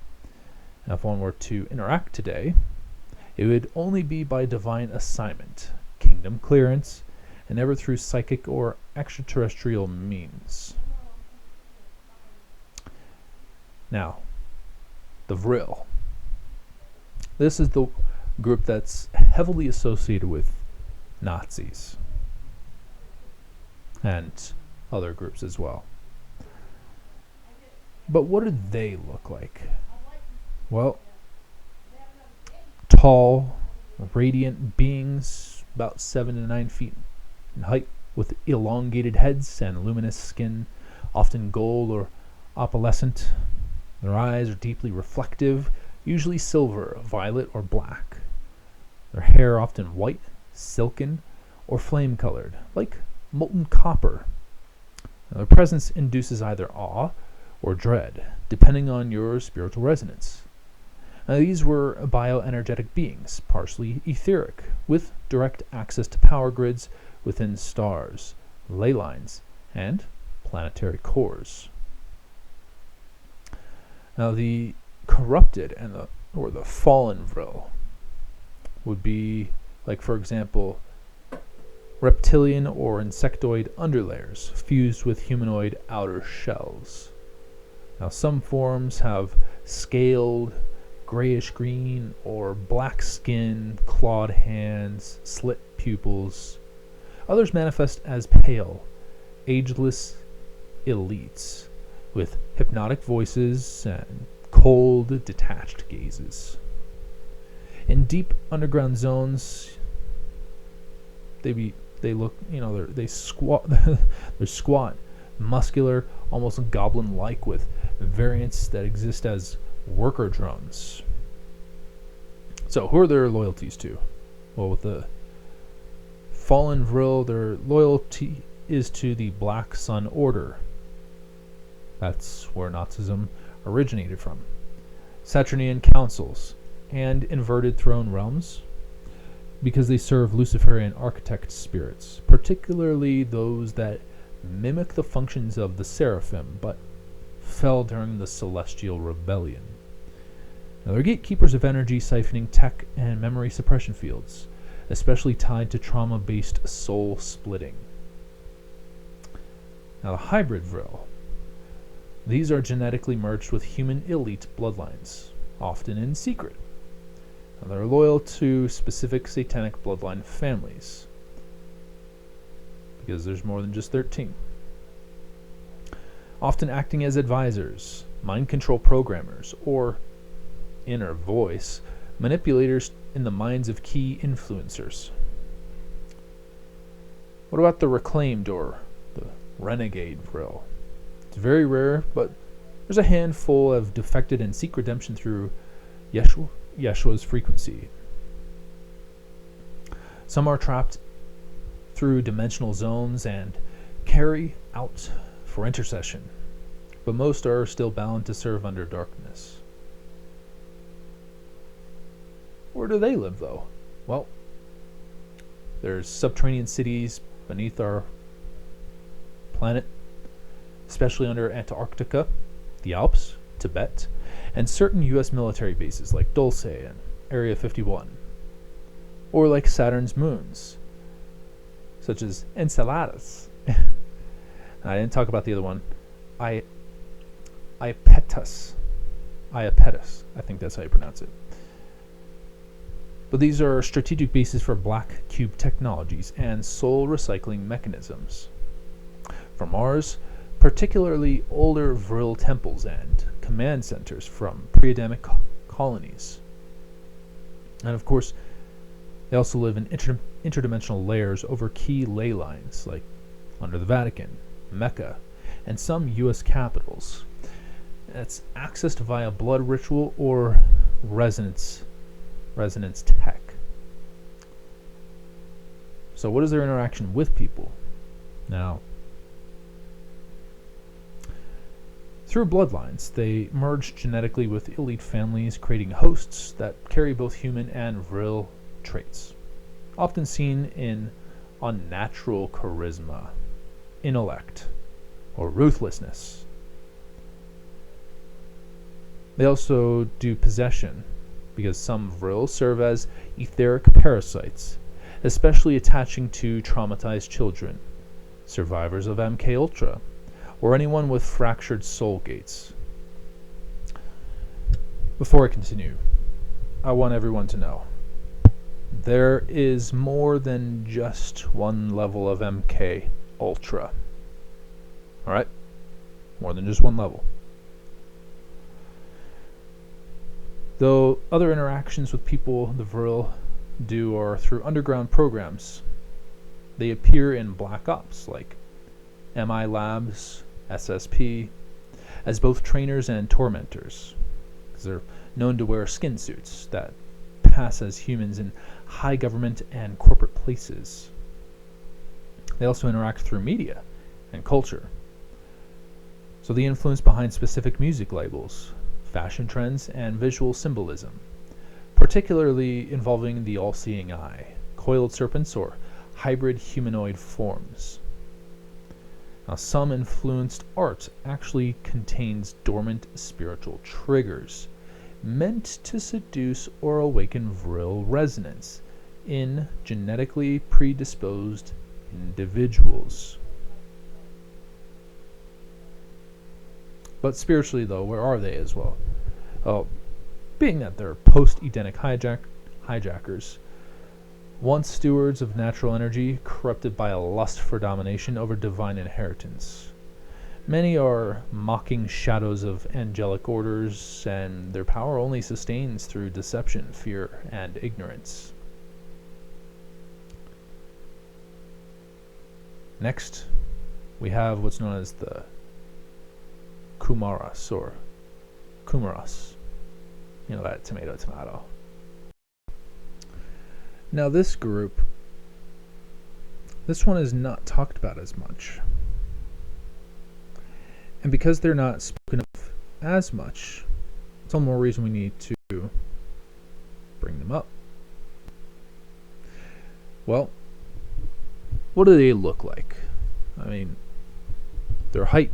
Now, if one were to interact today, it would only be by divine assignment, kingdom clearance, and never through psychic or extraterrestrial means. Now, the Vril. This is the group that's heavily associated with Nazis and other groups as well. But what do they look like? Well, tall, radiant beings, about 7 to 9 feet in height, with elongated heads and luminous skin, often gold or opalescent. Their eyes are deeply reflective, usually silver, violet, or black. Their hair often white, silken, or flame-colored, like molten copper. Now, their presence induces either awe or dread, depending on your spiritual resonance. Now, these were bioenergetic beings, partially etheric, with direct access to power grids within stars, ley lines, and planetary cores. Now, the corrupted and the fallen Vril would be, like, for example, reptilian or insectoid underlayers fused with humanoid outer shells. Now, some forms have scaled, grayish-green or black skin, clawed hands, slit pupils. Others manifest as pale, ageless elites with hypnotic voices and cold, detached gazes. In deep underground zones, they look, they squat, they're squat, muscular, almost goblin-like, with variants that exist as worker drones. So, who are their loyalties to? Well, with the fallen Vril, their loyalty is to the Black Sun Order. That's where Nazism originated from. Saturnian councils and inverted throne realms, because they serve Luciferian architect spirits, particularly those that mimic the functions of the Seraphim, but fell during the Celestial Rebellion. Now, they're gatekeepers of energy siphoning tech and memory suppression fields, especially tied to trauma-based soul splitting. Now, the hybrid Vril. These are genetically merged with human elite bloodlines, often in secret. And they're loyal to specific satanic bloodline families, because there's more than just 13. Often acting as advisors, mind control programmers, or inner voice manipulators in the minds of key influencers. What about the reclaimed or the renegade Vril? It's very rare, but there's a handful have defected and seek redemption through Yeshua's frequency. Some are trapped through dimensional zones and carry out for intercession, but most are still bound to serve under darkness. Where do they live, though? Well, there's subterranean cities beneath our planet, especially under Antarctica, the Alps, Tibet, and certain U.S. military bases like Dulce and Area 51, or like Saturn's moons, such as Enceladus. I didn't talk about the other one, Iapetus. I think that's how you pronounce it. But these are strategic bases for black cube technologies and soul recycling mechanisms. For Mars, particularly older Vril temples and command centers from pre-adamic colonies. And of course, they also live in interdimensional layers over key ley lines, like under the Vatican, Mecca, and some U.S. capitals. It's accessed via blood ritual or resonance tech. So what is their interaction with people? Now, through bloodlines, they merge genetically with elite families, creating hosts that carry both human and Vril traits, often seen in unnatural charisma, intellect, or ruthlessness. They also do possession, because some Vril serve as etheric parasites, especially attaching to traumatized children, survivors of MK Ultra, or anyone with fractured soul gates. Before I continue, I want everyone to know there is more than just one level of MK Ultra. Alright? More than just one level. Though other interactions with people the Vril do are through underground programs. They appear in Black Ops like MI Labs, SSP, as both trainers and tormentors, because they're known to wear skin suits that pass as humans in high government and corporate places. They also interact through media and culture. So the influence behind specific music labels, fashion trends, and visual symbolism, particularly involving the all-seeing eye, coiled serpents, or hybrid humanoid forms. Now, some influenced art actually contains dormant spiritual triggers meant to seduce or awaken Vril resonance in genetically predisposed individuals. But spiritually, though, where are they as well? Oh, being that they're post-Edenic hijackers, once stewards of natural energy, corrupted by a lust for domination over divine inheritance. Many are mocking shadows of angelic orders, and their power only sustains through deception, fear, and ignorance. Next, we have what's known as the Kumaras, or Kumaras. You know, that tomato. Now this group, this one is not talked about as much. And because they're not spoken of as much, it's all the more reason we need to bring them up. Well, what do they look like? I mean, their height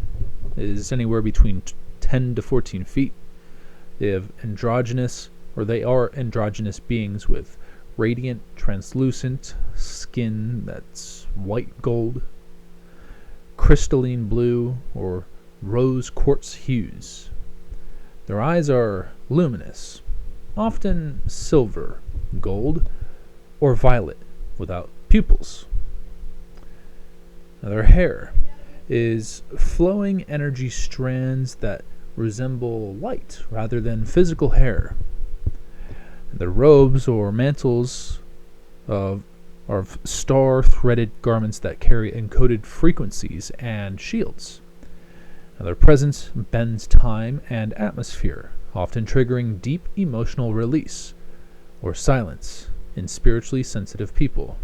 is anywhere between 10 to 14 feet. They have they are androgynous beings with radiant, translucent skin that's white gold, crystalline blue, or rose quartz hues. Their eyes are luminous, often silver, gold, or violet, without pupils. Now, their hair is flowing energy strands that resemble light rather than physical hair. Their robes or mantles are star-threaded garments that carry encoded frequencies and shields. Now, their presence bends time and atmosphere, often triggering deep emotional release or silence in spiritually sensitive people.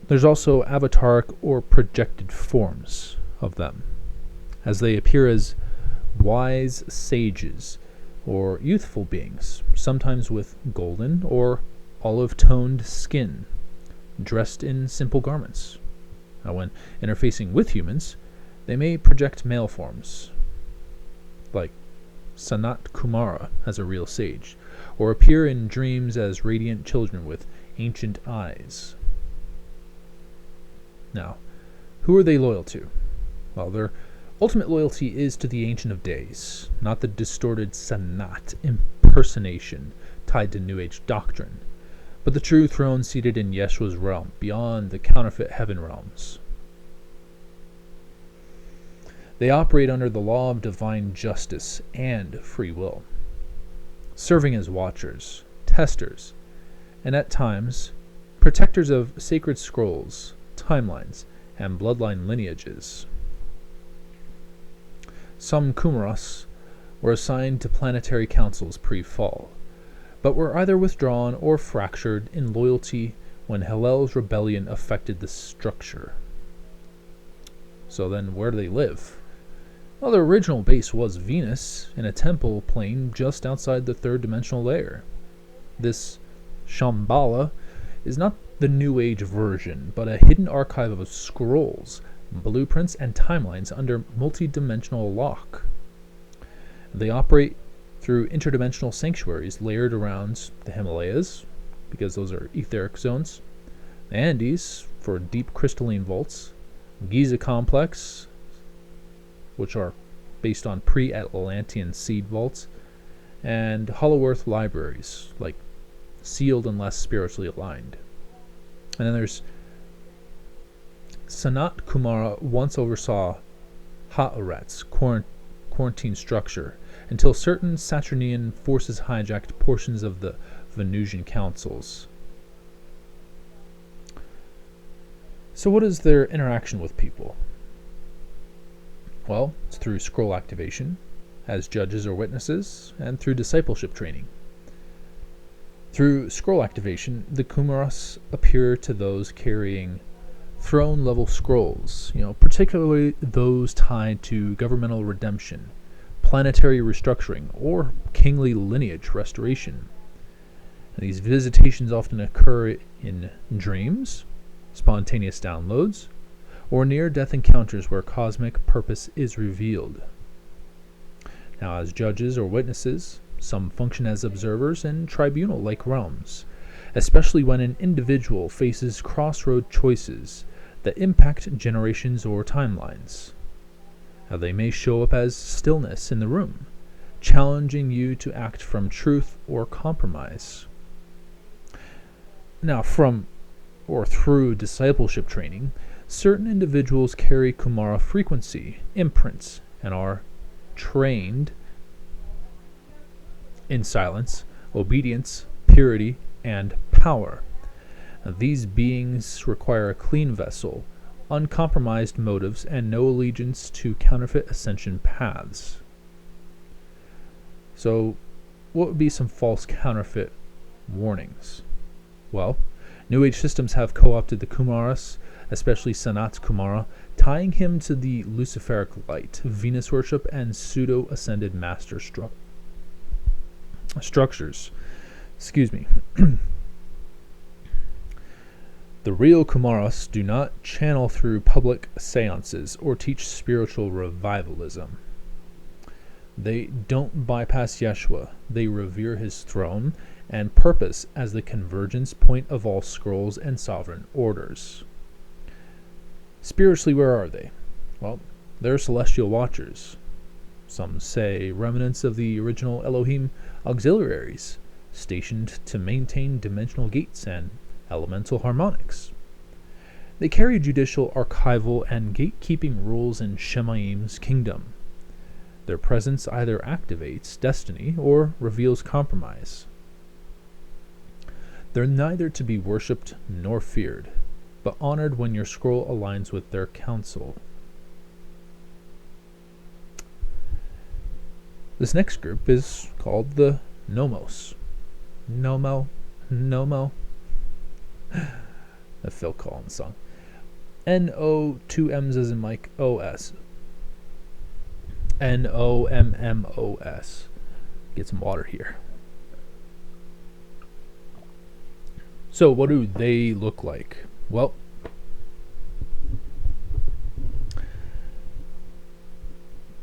There's also avataric or projected forms of them, as they appear as wise sages or youthful beings, sometimes with golden or olive-toned skin, dressed in simple garments. Now, when interfacing with humans, they may project male forms, like Sanat Kumara as a real sage, or appear in dreams as radiant children with ancient eyes. Now, who are they loyal to? Well, their ultimate loyalty is to the Ancient of Days, not the distorted Sanat impersonation tied to New Age doctrine, but the true throne seated in Yeshua's realm, beyond the counterfeit heaven realms. They operate under the law of divine justice and free will, serving as watchers, testers, and at times, protectors of sacred scrolls, timelines, and bloodline lineages. Some Kumaras were assigned to planetary councils pre-fall, but were either withdrawn or fractured in loyalty when Hillel's rebellion affected the structure. So then, where do they live? Well, their original base was Venus, in a temple plane just outside the third dimensional layer. This Shambhala is not the New Age version, but a hidden archive of scrolls, blueprints, and timelines under multi-dimensional lock. They operate through interdimensional sanctuaries layered around the Himalayas, because those are etheric zones, the Andes for deep crystalline vaults, Giza complex, which are based on pre-Atlantean seed vaults, and Hollow Earth libraries, like sealed unless spiritually aligned. And then there's Sanat Kumara once oversaw Haaretz quarantine structure until certain Saturnian forces hijacked portions of the Venusian councils. So what is their interaction with people? Well, it's through scroll activation, as judges or witnesses, and through discipleship training. Through scroll activation, the Kumaras appear to those carrying throne-level scrolls, particularly those tied to governmental redemption, planetary restructuring, or kingly lineage restoration. And these visitations often occur in dreams, spontaneous downloads, or near-death encounters where cosmic purpose is revealed. Now, as judges or witnesses, some function as observers in tribunal-like realms, especially when an individual faces crossroad choices that impact generations or timelines. Now, they may show up as stillness in the room, challenging you to act from truth or compromise. Now, from or through discipleship training, certain individuals carry Kumara frequency imprints and are trained in silence, obedience, purity, and power. Now, these beings require a clean vessel, uncompromised motives, and no allegiance to counterfeit ascension paths. So, what would be some false counterfeit warnings? Well, New Age systems have co-opted the Kumaras, especially Sanat Kumara, tying him to the Luciferic light, Venus worship, and pseudo-ascended master structures. The real Kumaras do not channel through public seances or teach spiritual revivalism. They don't bypass Yeshua. They revere his throne and purpose as the convergence point of all scrolls and sovereign orders. Spiritually, where are they? Well, they're celestial watchers. Some say remnants of the original Elohim auxiliaries, stationed to maintain dimensional gates and elemental harmonics. They carry judicial, archival, and gatekeeping rules in Shemaim's kingdom. Their presence either activates destiny or reveals compromise. They're neither to be worshipped nor feared, but honored when your scroll aligns with their counsel. This next group is called the Nomos. Nomo. The Phil Collins song. N-O, 2 M's as in Mike, O-S. N-O-M-M-O-S. Get some water here. So what do they look like? Well,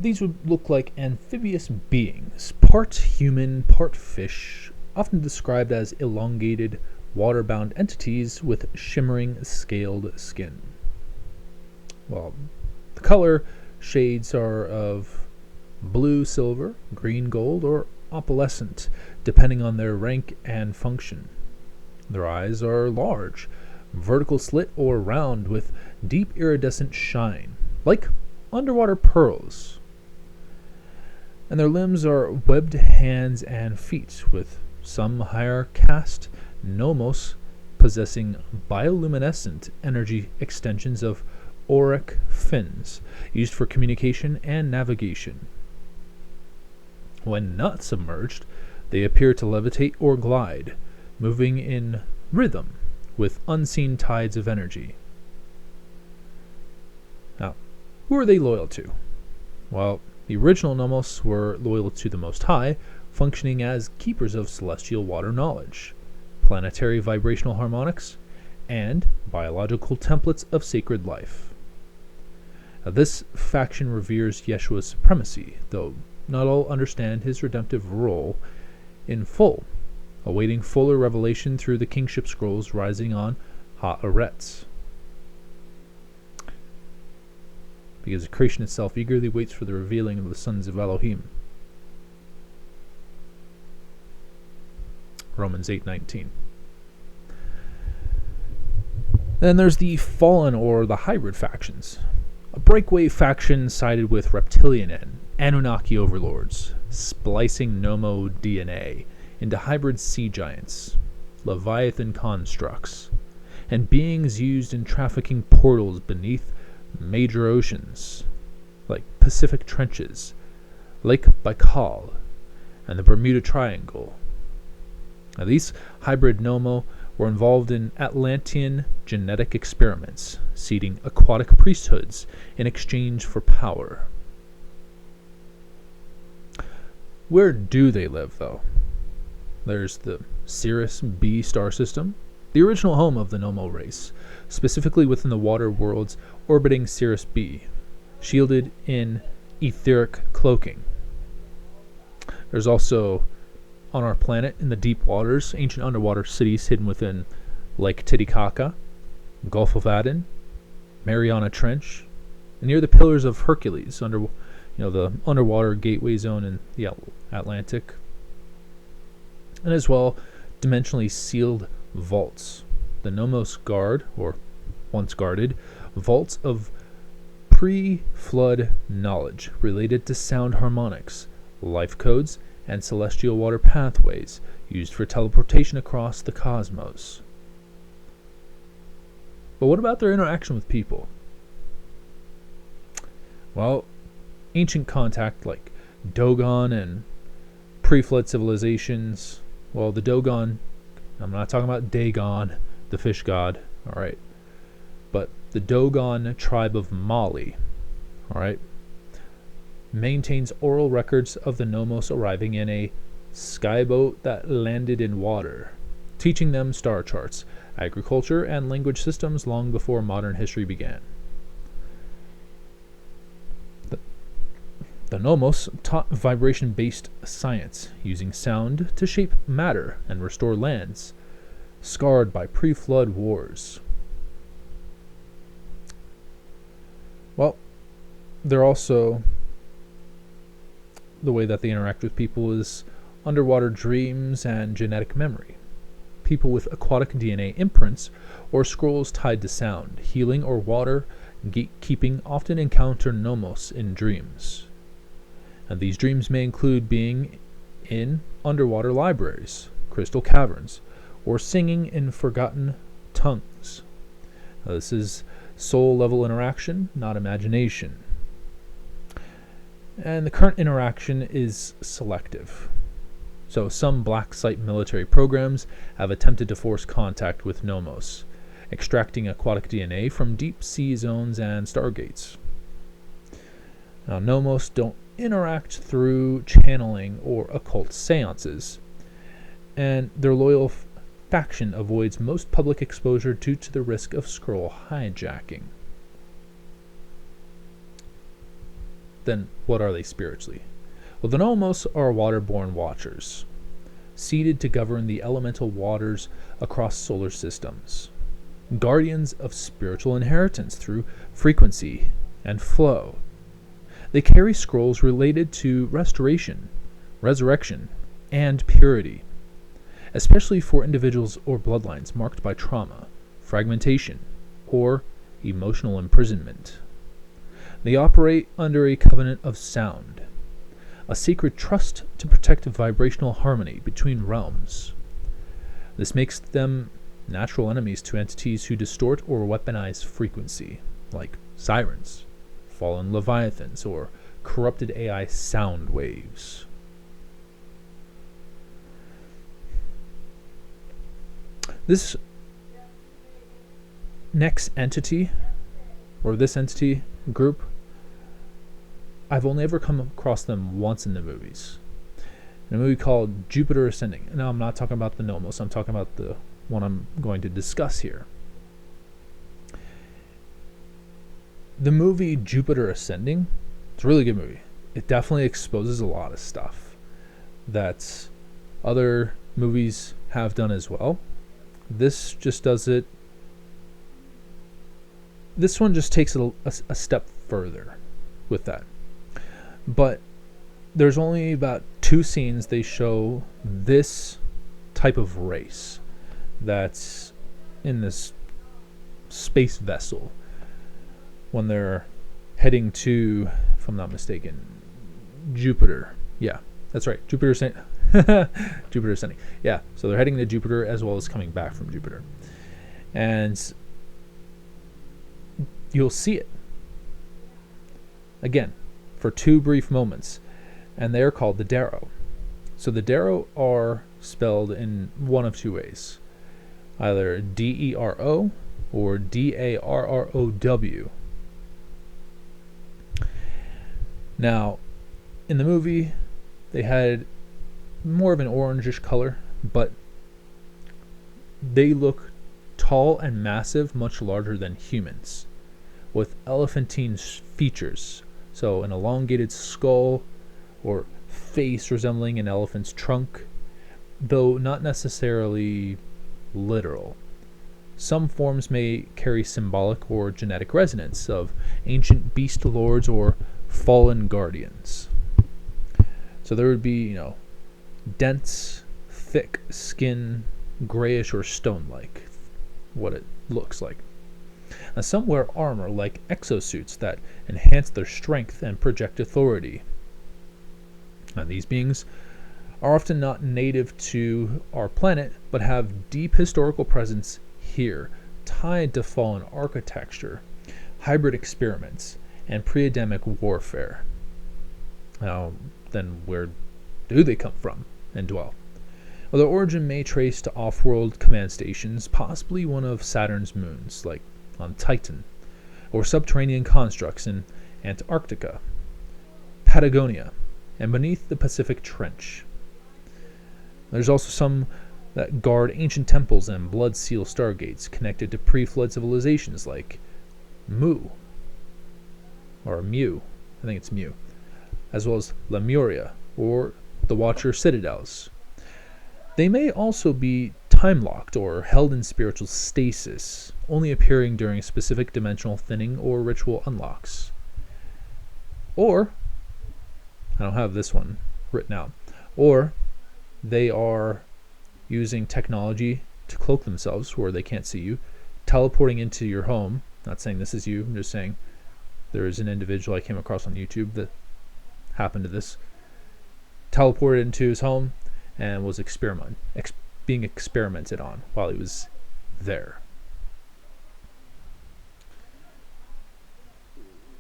these would look like amphibious beings, part human, part fish, often described as elongated, water-bound entities with shimmering, scaled skin. Well, the color shades are of blue, silver, green, gold, or opalescent, depending on their rank and function. Their eyes are large, vertical slit or round with deep iridescent shine, like underwater pearls. And their limbs are webbed hands and feet, with some higher caste nomos possessing bioluminescent energy extensions of auric fins, used for communication and navigation. When not submerged, they appear to levitate or glide, moving in rhythm with unseen tides of energy. Now, who are they loyal to? Well, the original Nomos were loyal to the Most High, functioning as keepers of celestial water knowledge, planetary vibrational harmonics, and biological templates of sacred life. Now, this faction reveres Yeshua's supremacy, though not all understand his redemptive role in full, awaiting fuller revelation through the kingship scrolls rising on Haaretz. Because the creation itself eagerly waits for the revealing of the sons of Elohim. Romans 8:19. Then there's the fallen or the hybrid factions. A breakaway faction sided with reptilian and Anunnaki overlords, splicing Nomo DNA into hybrid sea giants, Leviathan constructs, and beings used in trafficking portals beneath major oceans, like Pacific Trenches, Lake Baikal, and the Bermuda Triangle. Now, these hybrid Nomo were involved in Atlantean genetic experiments, seeding aquatic priesthoods in exchange for power. Where do they live, though? There's the Sirius B star system, the original home of the Nomo race, specifically within the water worlds orbiting Sirius B, shielded in etheric cloaking. There's also, on our planet, in the deep waters, ancient underwater cities hidden within Lake Titicaca, Gulf of Aden, Mariana Trench, and near the Pillars of Hercules, under the underwater gateway zone in the Atlantic, and as well dimensionally sealed vaults, the Nomos guard, or once guarded, vaults of pre-flood knowledge related to sound harmonics, life codes, and celestial water pathways used for teleportation across the cosmos. But what about their interaction with people? Well, ancient contact like Dogon and pre-flood civilizations. Well, the Dogon, I'm not talking about Dagon, the fish god, all right, but the Dogon tribe of Mali, all right, maintains oral records of the Nomos arriving in a skyboat that landed in water, teaching them star charts, agriculture, and language systems long before modern history began. The Nomos taught vibration-based science, using sound to shape matter and restore lands scarred by pre-flood wars. Well, they're also, the way that they interact with people is underwater dreams and genetic memory. People with aquatic DNA imprints or scrolls tied to sound, healing, or water keeping often encounter nomos in dreams. And these dreams may include being in underwater libraries, crystal caverns, or singing in forgotten tongues. Now, this is soul level interaction, not imagination. And the current interaction is selective. So some black site military programs have attempted to force contact with nomos, extracting aquatic DNA from deep sea zones and stargates. Now, nomos don't interact through channeling or occult seances, and their loyal faction avoids most public exposure due to the risk of scroll hijacking. Then what are they spiritually? Well, the nomos are waterborne watchers, seeded to govern the elemental waters across solar systems, guardians of spiritual inheritance through frequency and flow. They carry scrolls related to restoration, resurrection, and purity, especially for individuals or bloodlines marked by trauma, fragmentation, or emotional imprisonment. They operate under a covenant of sound, a sacred trust to protect vibrational harmony between realms. This makes them natural enemies to entities who distort or weaponize frequency, like sirens, fallen leviathans, or corrupted AI sound waves. This next entity, or this entity group, I've only ever come across them once in the movies. In a movie called Jupiter Ascending. Now, I'm not talking about the nomos, I'm talking about the one I'm going to discuss here. The movie Jupiter Ascending, it's a really good movie. It definitely exposes a lot of stuff that other movies have done as well. This just does it. This one just takes it a step further with that. But there's only about 2 scenes they show this type of race that's in this space vessel when they're heading to, if I'm not mistaken, Jupiter. Yeah, that's right. Jupiter Ascending. Yeah, so they're heading to Jupiter as well as coming back from Jupiter. And you'll see it again for 2 brief moments, and they're called the Darrow. So the Darrow are spelled in one of 2 ways, either D-E-R-O or D-A-R-R-O-W. Now, in the movie, they had more of an orangish color, but they look tall and massive, much larger than humans, with elephantine features. So an elongated skull or face resembling an elephant's trunk, though not necessarily literal. Some forms may carry symbolic or genetic resonance of ancient beast lords or fallen guardians. So there would be, dense, thick skin, grayish or stone-like, what it looks like. Now, some wear armor like exosuits that enhance their strength and project authority. Now, these beings are often not native to our planet, but have deep historical presence here, tied to fallen architecture, hybrid experiments, and pre-adamic warfare. Now, then where do they come from and dwell? Well, their origin may trace to off-world command stations, possibly one of Saturn's moons, like on Titan, or subterranean constructs in Antarctica, Patagonia, and beneath the Pacific Trench. There's also some that guard ancient temples and blood seal stargates connected to pre-flood civilizations like Mu, or Mu, I think it's Mu, as well as Lemuria, or the Watcher citadels. They may also be time-locked or held in spiritual stasis, only appearing during specific dimensional thinning or ritual unlocks. Or, I don't have this one written out, or they are using technology to cloak themselves where they can't see you, teleporting into your home. Not saying this is you, I'm just saying there is an individual I came across on YouTube that happened to this. Teleported into his home and was being experimented on while he was there.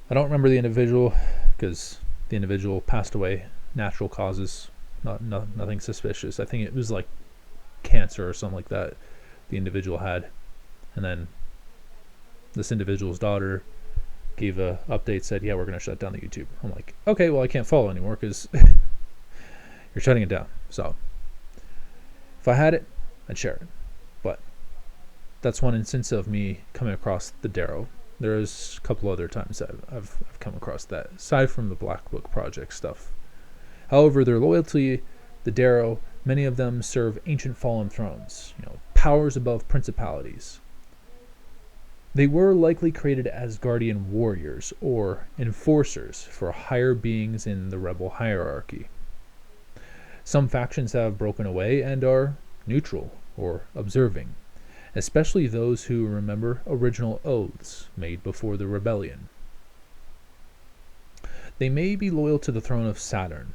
I don't remember the individual because the individual passed away, natural causes, nothing suspicious. I think it was like cancer or something like that the individual had. And then this individual's daughter gave a update, said, yeah, we're going to shut down the YouTube. I'm like, okay, well, I can't follow anymore because you're shutting it down. So if I had it, I'd share it. But that's one instance of me coming across the Darrow. There's a couple other times that I've come across that, aside from the Black Book Project stuff. However, their loyalty, the Darrow, many of them serve ancient fallen thrones, powers above principalities. They were likely created as guardian warriors or enforcers for higher beings in the rebel hierarchy. Some factions have broken away and are neutral or observing, especially those who remember original oaths made before the rebellion. They may be loyal to the throne of Saturn,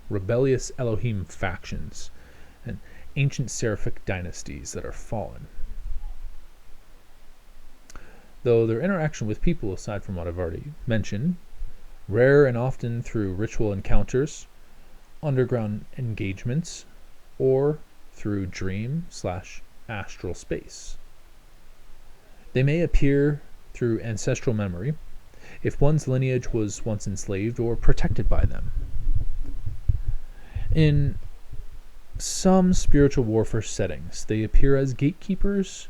rebellious Elohim factions, and ancient seraphic dynasties that are fallen. Though their interaction with people, aside from what I've already mentioned, rare and often through ritual encounters, underground engagements, or through dream/astral space. They may appear through ancestral memory, if one's lineage was once enslaved or protected by them. In some spiritual warfare settings, they appear as gatekeepers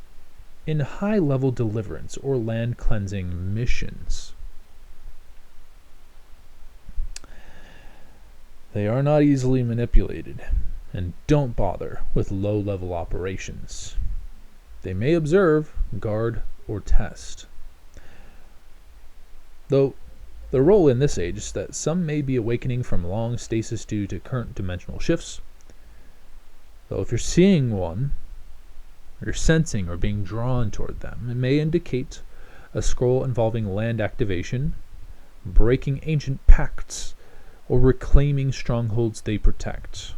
in high-level deliverance or land-cleansing missions. They are not easily manipulated and don't bother with low-level operations. They may observe, guard, or test. Though the role in this age is that some may be awakening from long stasis due to current dimensional shifts. Though if you're seeing one, or you're sensing or being drawn toward them, it may indicate a scroll involving land activation, breaking ancient pacts, or reclaiming strongholds they protect.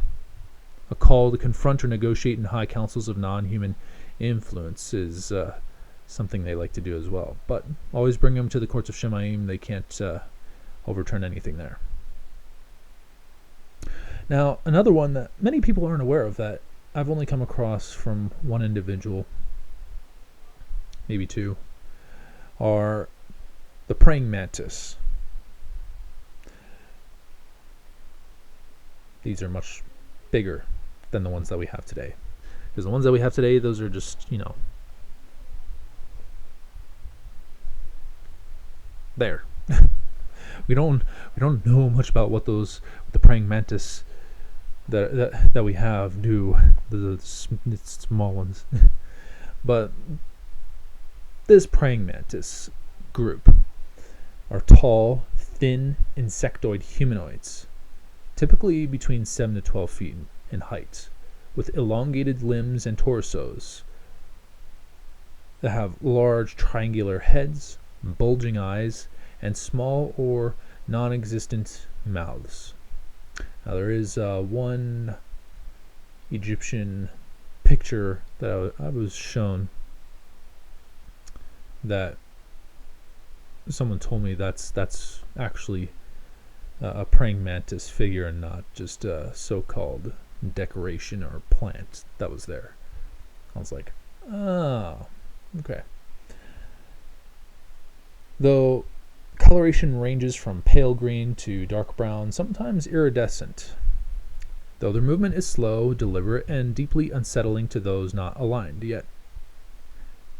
A call to confront or negotiate in high councils of non-human influence is something they like to do as well. But always bring them to the courts of Shemaim. They can't overturn anything there. Now, another one that many people aren't aware of that I've only come across from one individual, maybe two, are the praying mantis. These are much bigger than the ones that we have today. Because the ones that we have today, those are just, there. we don't know much about what the praying mantis that we have do, the small ones. But this praying mantis group are tall, thin, insectoid humanoids, typically between 7 to 12 feet in height, with elongated limbs and torsos that have large triangular heads, bulging eyes, and small or non-existent mouths. Now there is one Egyptian picture that I was shown that someone told me that's actually a praying mantis figure and not just a so-called decoration or plant that was there. I was like, oh, okay. Though coloration ranges from pale green to dark brown, sometimes iridescent. Though their movement is slow, deliberate, and deeply unsettling to those not aligned, yet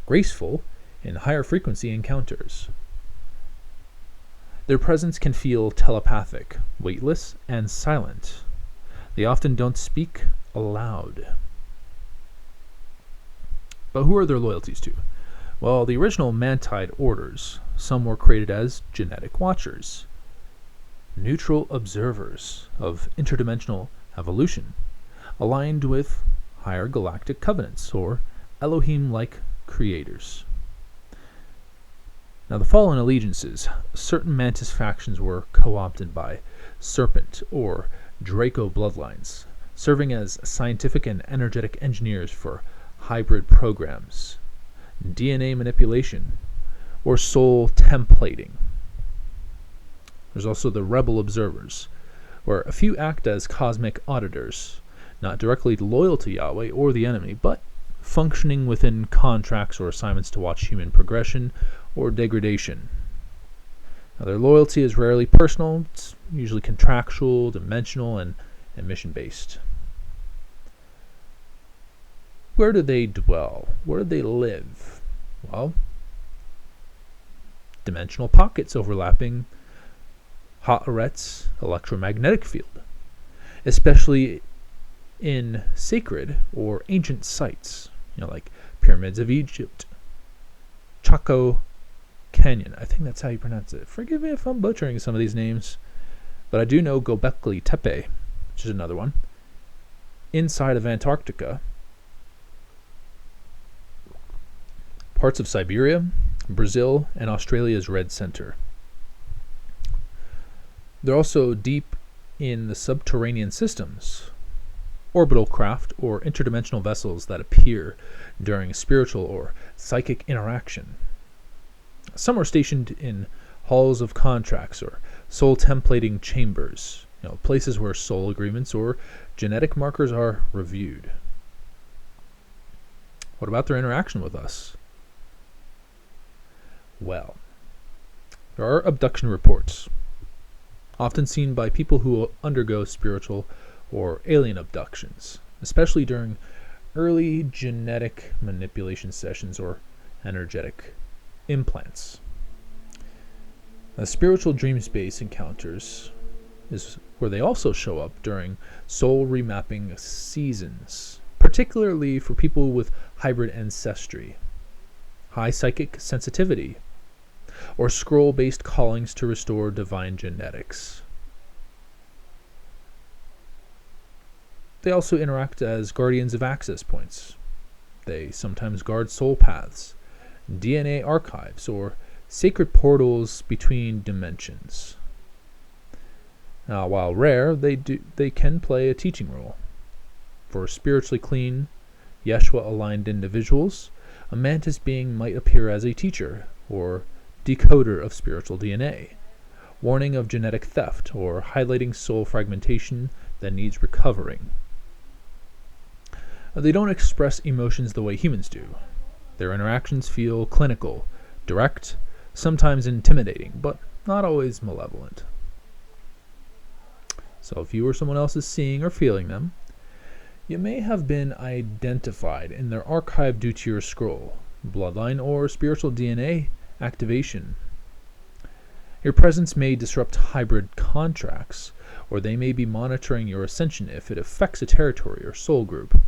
graceful in higher frequency encounters. Their presence can feel telepathic, weightless, and silent. They often don't speak aloud. But who are their loyalties to? Well, the original Mantide orders, some were created as genetic watchers, neutral observers of interdimensional evolution, aligned with higher galactic covenants, or Elohim-like creators. Now, the fallen allegiances, certain Mantis factions were co-opted by Serpent or Draco bloodlines, serving as scientific and energetic engineers for hybrid programs, DNA manipulation, or soul templating. There's also the rebel observers, where a few act as cosmic auditors, not directly loyal to Yahweh or the enemy, but functioning within contracts or assignments to watch human progression or degradation. Now, their loyalty is rarely personal. It's usually contractual, dimensional, and mission-based. Where do they dwell? Where do they live? Well, dimensional pockets overlapping Haaret's electromagnetic field, especially in sacred or ancient sites, like pyramids of Egypt, Chaco Canyon. I think that's how you pronounce it. Forgive me if I'm butchering some of these names, but I do know Gobekli Tepe, which is another one, inside of Antarctica, parts of Siberia, Brazil, and Australia's Red Center. They're also deep in the subterranean systems, orbital craft or interdimensional vessels that appear during spiritual or psychic interaction. Some are stationed in halls of contracts or soul templating chambers, places where soul agreements or genetic markers are reviewed. What about their interaction with us? Well, there are abduction reports, often seen by people who undergo spiritual or alien abductions, especially during early genetic manipulation sessions or energetic implants. Spiritual dream space encounters is where they also show up during soul remapping seasons, particularly for people with hybrid ancestry, high psychic sensitivity, or scroll-based callings to restore divine genetics. They also interact as guardians of access points. They sometimes guard soul paths, DNA archives, or sacred portals between dimensions. Now, while rare, they can play a teaching role. For spiritually clean, Yeshua-aligned individuals, a Mantis being might appear as a teacher or decoder of spiritual DNA, warning of genetic theft or highlighting soul fragmentation that needs recovering. They don't express emotions the way humans do. Their interactions feel clinical, direct, sometimes intimidating, but not always malevolent. So if you or someone else is seeing or feeling them, you may have been identified in their archive due to your scroll, bloodline, or spiritual DNA activation. Your presence may disrupt hybrid contracts, or they may be monitoring your ascension if it affects a territory or soul group.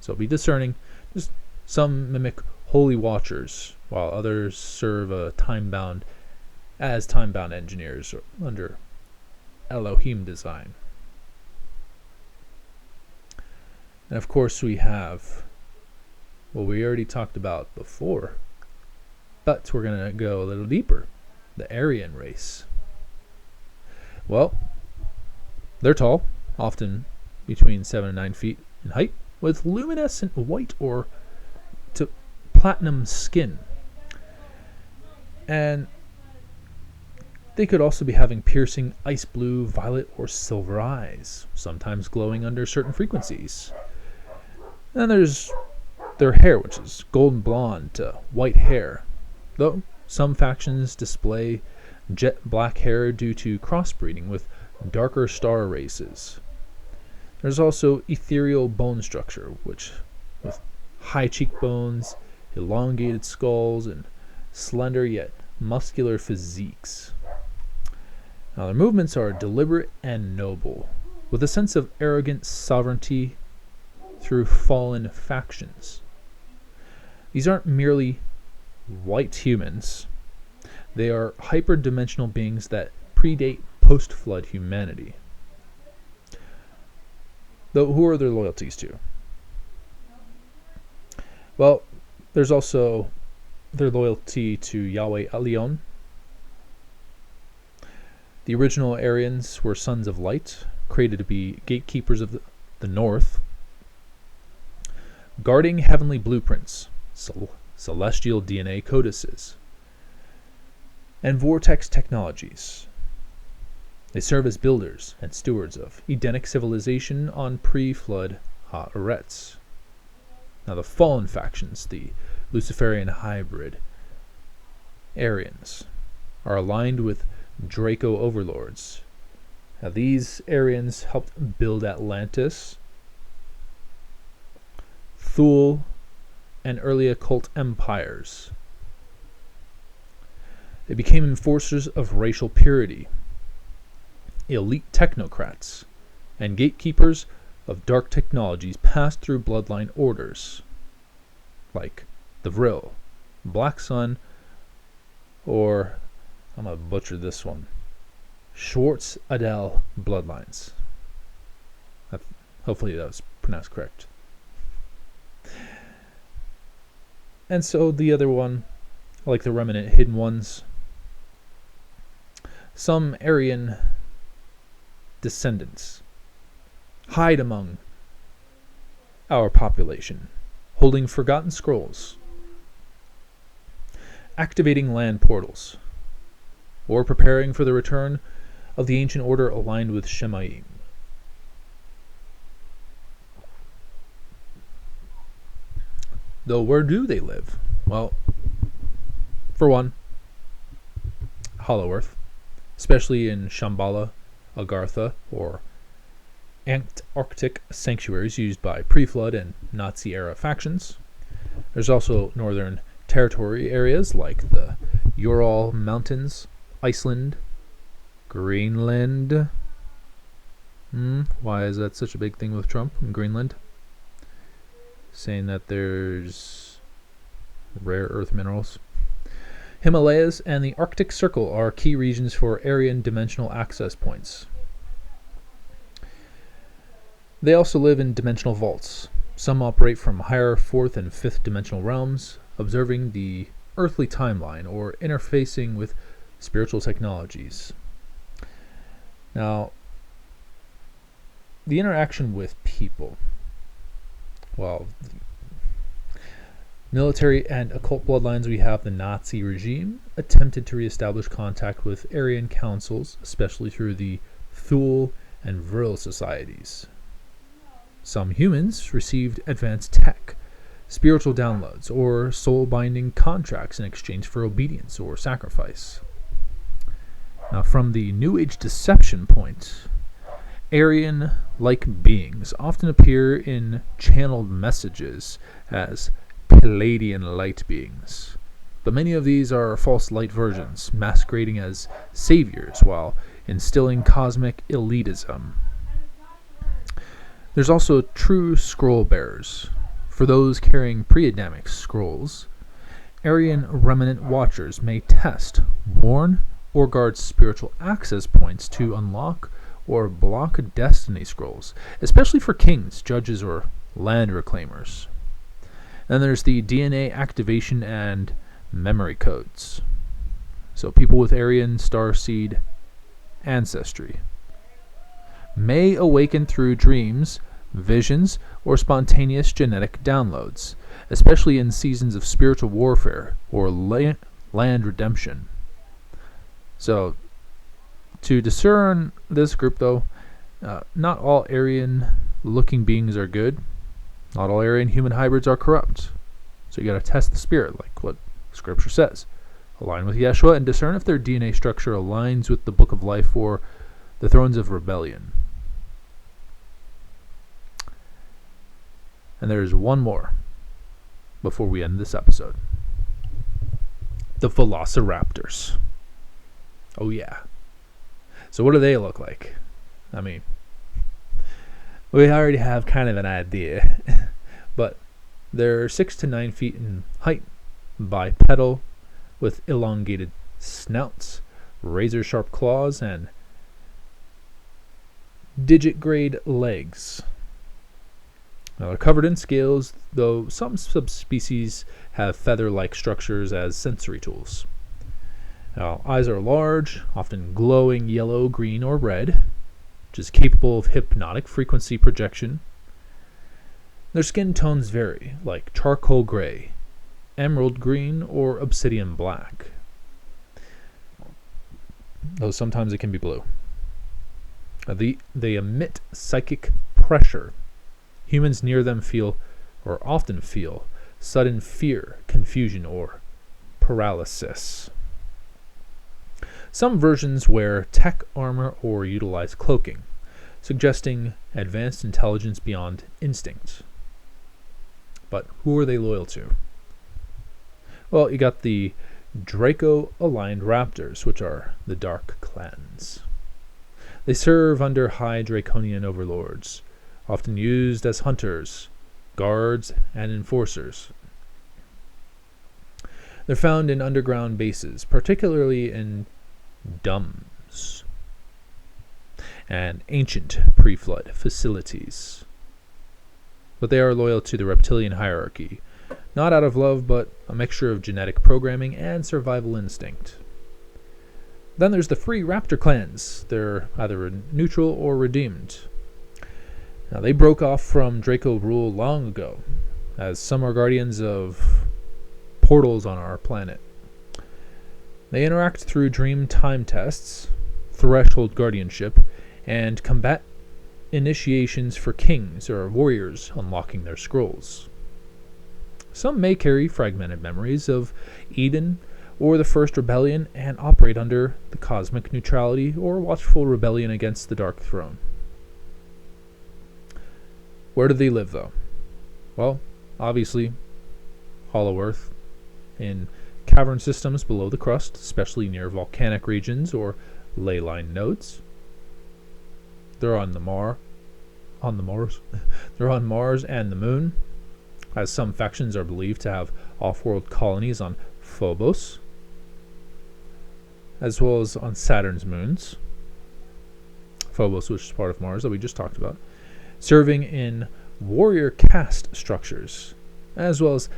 So be discerning. Just some mimic holy watchers, while others serve time-bound engineers under Elohim design. And of course we have what we already talked about before, but we're going to go a little deeper. The Aryan race. Well, they're tall, often between 7 and 9 feet in height, with luminescent white or to platinum skin. And they could also be having piercing ice blue, violet, or silver eyes, sometimes glowing under certain frequencies. Then there's their hair, which is golden blonde to white hair, though some factions display jet black hair due to crossbreeding with darker star races. There's also ethereal bone structure, which with high cheekbones, elongated skulls, and slender yet muscular physiques. Now, their movements are deliberate and noble, with a sense of arrogant sovereignty through fallen factions. These aren't merely white humans. They are hyperdimensional beings that predate post-flood humanity. Though, who are their loyalties to? Well, there's also their loyalty to Yahweh Elyon. The original Aryans were sons of light, created to be gatekeepers of the north, guarding heavenly blueprints, celestial DNA codices, and vortex technologies. They serve as builders and stewards of Edenic civilization on pre-flood Haaretz. Now the fallen factions, the Luciferian hybrid Aryans, are aligned with Draco overlords. Now these Aryans helped build Atlantis, Thule, and early occult empires. They became enforcers of racial purity, elite technocrats, and gatekeepers of dark technologies passed through bloodline orders, like the Vril, Black Sun, or, I'm going to butcher this one, Schwartz Adel bloodlines. Hopefully that was pronounced correct. And so the other one, like the remnant hidden ones, some Aryan descendants hide among our population, holding forgotten scrolls, activating land portals, or preparing for the return of the ancient order aligned with Shemaim. Though where do they live? Well, for one, Hollow Earth, especially in Shambhala, Agartha, or Antarctic sanctuaries used by pre-flood and Nazi-era factions. There's also northern territory areas like the Ural Mountains, Iceland, Greenland. Why is that such a big thing with Trump in Greenland? Saying that there's rare earth minerals. Himalayas and the Arctic Circle are key regions for Aryan dimensional access points. They also live in dimensional vaults. Some operate from higher 4th and 5th dimensional realms, observing the earthly timeline or interfacing with spiritual technologies. Now, the interaction with people. Well, military and occult bloodlines, we have the Nazi regime attempted to reestablish contact with Aryan councils, especially through the Thule and Vril societies. Some humans received advanced tech, spiritual downloads, or soul-binding contracts in exchange for obedience or sacrifice. Now, from the New Age deception point, Aryan-like beings often appear in channeled messages as Palladian light beings, but many of these are false light versions, masquerading as saviors while instilling cosmic elitism. There's also true scroll bearers. For those carrying pre-adamic scrolls, Aryan remnant watchers may test, warn, or guard spiritual access points to unlock or block destiny scrolls, especially for kings, judges, or land reclaimers. Then there's the DNA activation and memory codes. So people with Aryan starseed ancestry may awaken through dreams, visions, or spontaneous genetic downloads, especially in seasons of spiritual warfare or land redemption. So, to discern this group, though, not all Aryan-looking beings are good. Not all Aryan human hybrids are corrupt. So you got to test the spirit, like what Scripture says. Align with Yeshua and discern if their DNA structure aligns with the Book of Life or the Thrones of Rebellion. And there's one more before we end this episode. The Velociraptors. Oh yeah. So what do they look like? I mean, we already have kind of an idea, but They're 6 to 9 feet in height, bipedal, with elongated snouts, razor-sharp claws, and digit-grade legs. Now, they're covered in scales, though some subspecies have feather-like structures as sensory tools. Now, eyes are large, often glowing yellow, green, or red, which is capable of hypnotic frequency projection. Their skin tones vary, like charcoal gray, emerald green, or obsidian black, though sometimes it can be blue. They emit psychic pressure. Humans near them often feel, sudden fear, confusion, or paralysis. Some versions wear tech armor or utilize cloaking, suggesting advanced intelligence beyond instinct. But who are they loyal to? Well, you got the Draco-aligned raptors, which are the Dark Clans. They serve under high draconian overlords, often used as hunters, guards, and enforcers. They're found in underground bases, particularly in domes and ancient pre-flood facilities. But they are loyal to the reptilian hierarchy, not out of love, but a mixture of genetic programming and survival instinct. Then there's the free raptor clans. They're either neutral or redeemed. Now, they broke off from Draco rule long ago, as some are guardians of portals on our planet. They interact through dream time tests, threshold guardianship, and combat initiations for kings or warriors unlocking their scrolls. Some may carry fragmented memories of Eden or the First Rebellion and operate under the cosmic neutrality or watchful rebellion against the Dark Throne. Where do they live, though? Well, obviously, Hollow Earth, in cavern systems below the crust, especially near volcanic regions or ley line nodes. They're on Mars. They're on Mars and the Moon, as some factions are believed to have off-world colonies on Phobos, as well as on Saturn's moons. Phobos, which is part of Mars that we just talked about, serving in warrior caste structures, as well as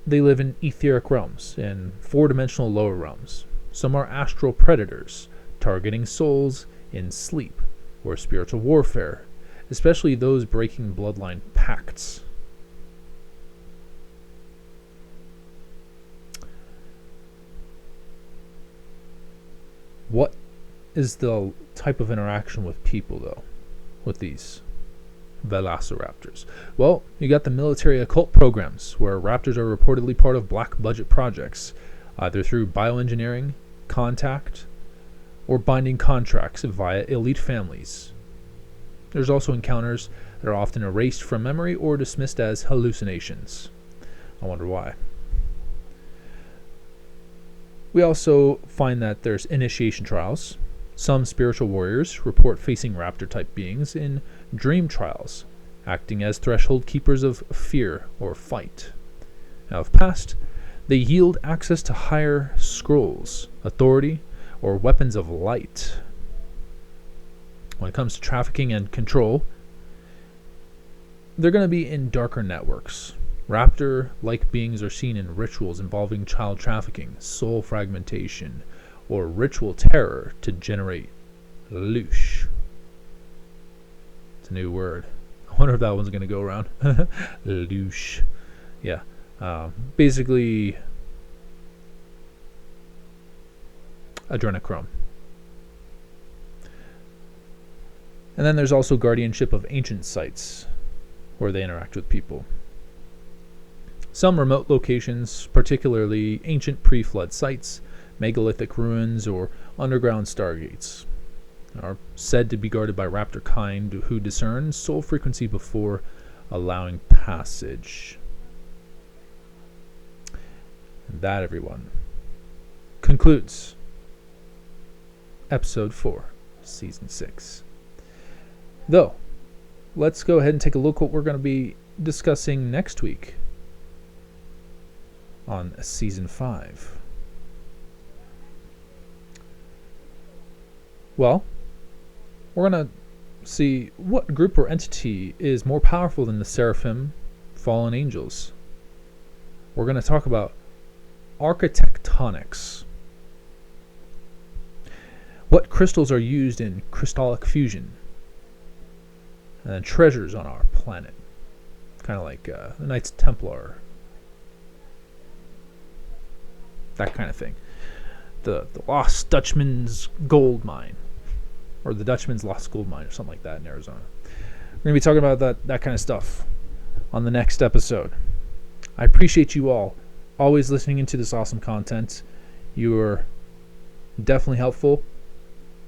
they live in etheric realms, in four-dimensional lower realms. Some are astral predators, targeting souls in sleep or spiritual warfare, especially those breaking bloodline pacts. What is the type of interaction with people, though, with these velociraptors? Well, you got the military occult programs, where raptors are reportedly part of black budget projects, either through bioengineering, contact, or binding contracts via elite families. There's also encounters that are often erased from memory or dismissed as hallucinations. I wonder why. We also find that there's initiation trials. Some spiritual warriors report facing raptor-type beings in dream trials, acting as threshold keepers of fear or fight. Now, if passed, they yield access to higher scrolls, authority, or weapons of light. When it comes to trafficking and control, they're going to be in darker networks. Raptor-like beings are seen in rituals involving child trafficking, soul fragmentation, or ritual terror to generate loosh. It's a new word. I wonder if that one's going to go around. Loosh. Yeah. Basically, adrenochrome. And then there's also guardianship of ancient sites, where they interact with people. Some remote locations, particularly ancient pre-flood sites, megalithic ruins, or underground stargates, are said to be guarded by raptor kind who discern soul frequency before allowing passage. And that, everyone, concludes episode 4, season 6. Though, let's go ahead and take a look what we're going to be discussing next week on Season 5? Well, we're going to see what group or entity is more powerful than the seraphim, fallen angels. We're going to talk about architectonics. What crystals are used in crystallic fusion? And then treasures on our planet. Kind of like the Knights Templar. That kind of thing. The Lost Dutchman's Gold Mine. Or the Dutchman's Lost Gold Mine or something like that in Arizona. We're going to be talking about that kind of stuff on the next episode. I appreciate you all always listening into this awesome content. You are definitely helpful.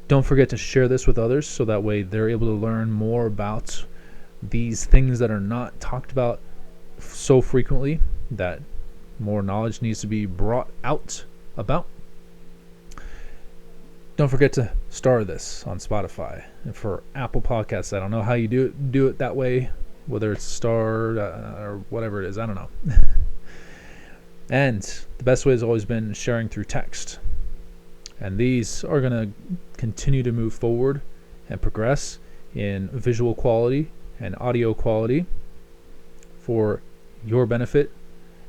Don't forget to share this with others so that way they're able to learn more about these things that are not talked about so frequently, that more knowledge needs to be brought out about. Don't forget to star this on Spotify. And for Apple Podcasts, I don't know how you do it that way, whether it's star or whatever it is, I don't know. And the best way has always been sharing through text. And these are going to continue to move forward and progress in visual quality and audio quality for your benefit.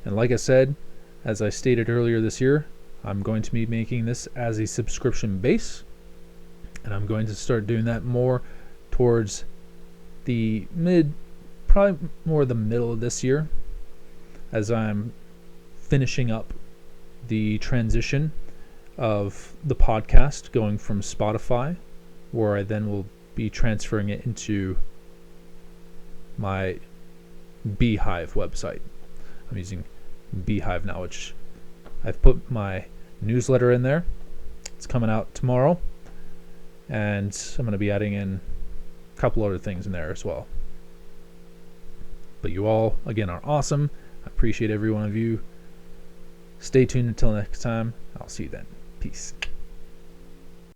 And like I said, as I stated earlier this year, I'm going to be making this as a subscription base. And I'm going to start doing that more towards the probably more the middle of this year, as I'm finishing up the transition of the podcast going from Spotify, where I then will be transferring it into my Beehive website. I'm using Beehive now, which I've put my newsletter in there. It's coming out tomorrow, and I'm going to be adding in a couple other things in there as well. But you all, again, are awesome. I appreciate every one of you. Stay tuned until next time. I'll see you then. Peace.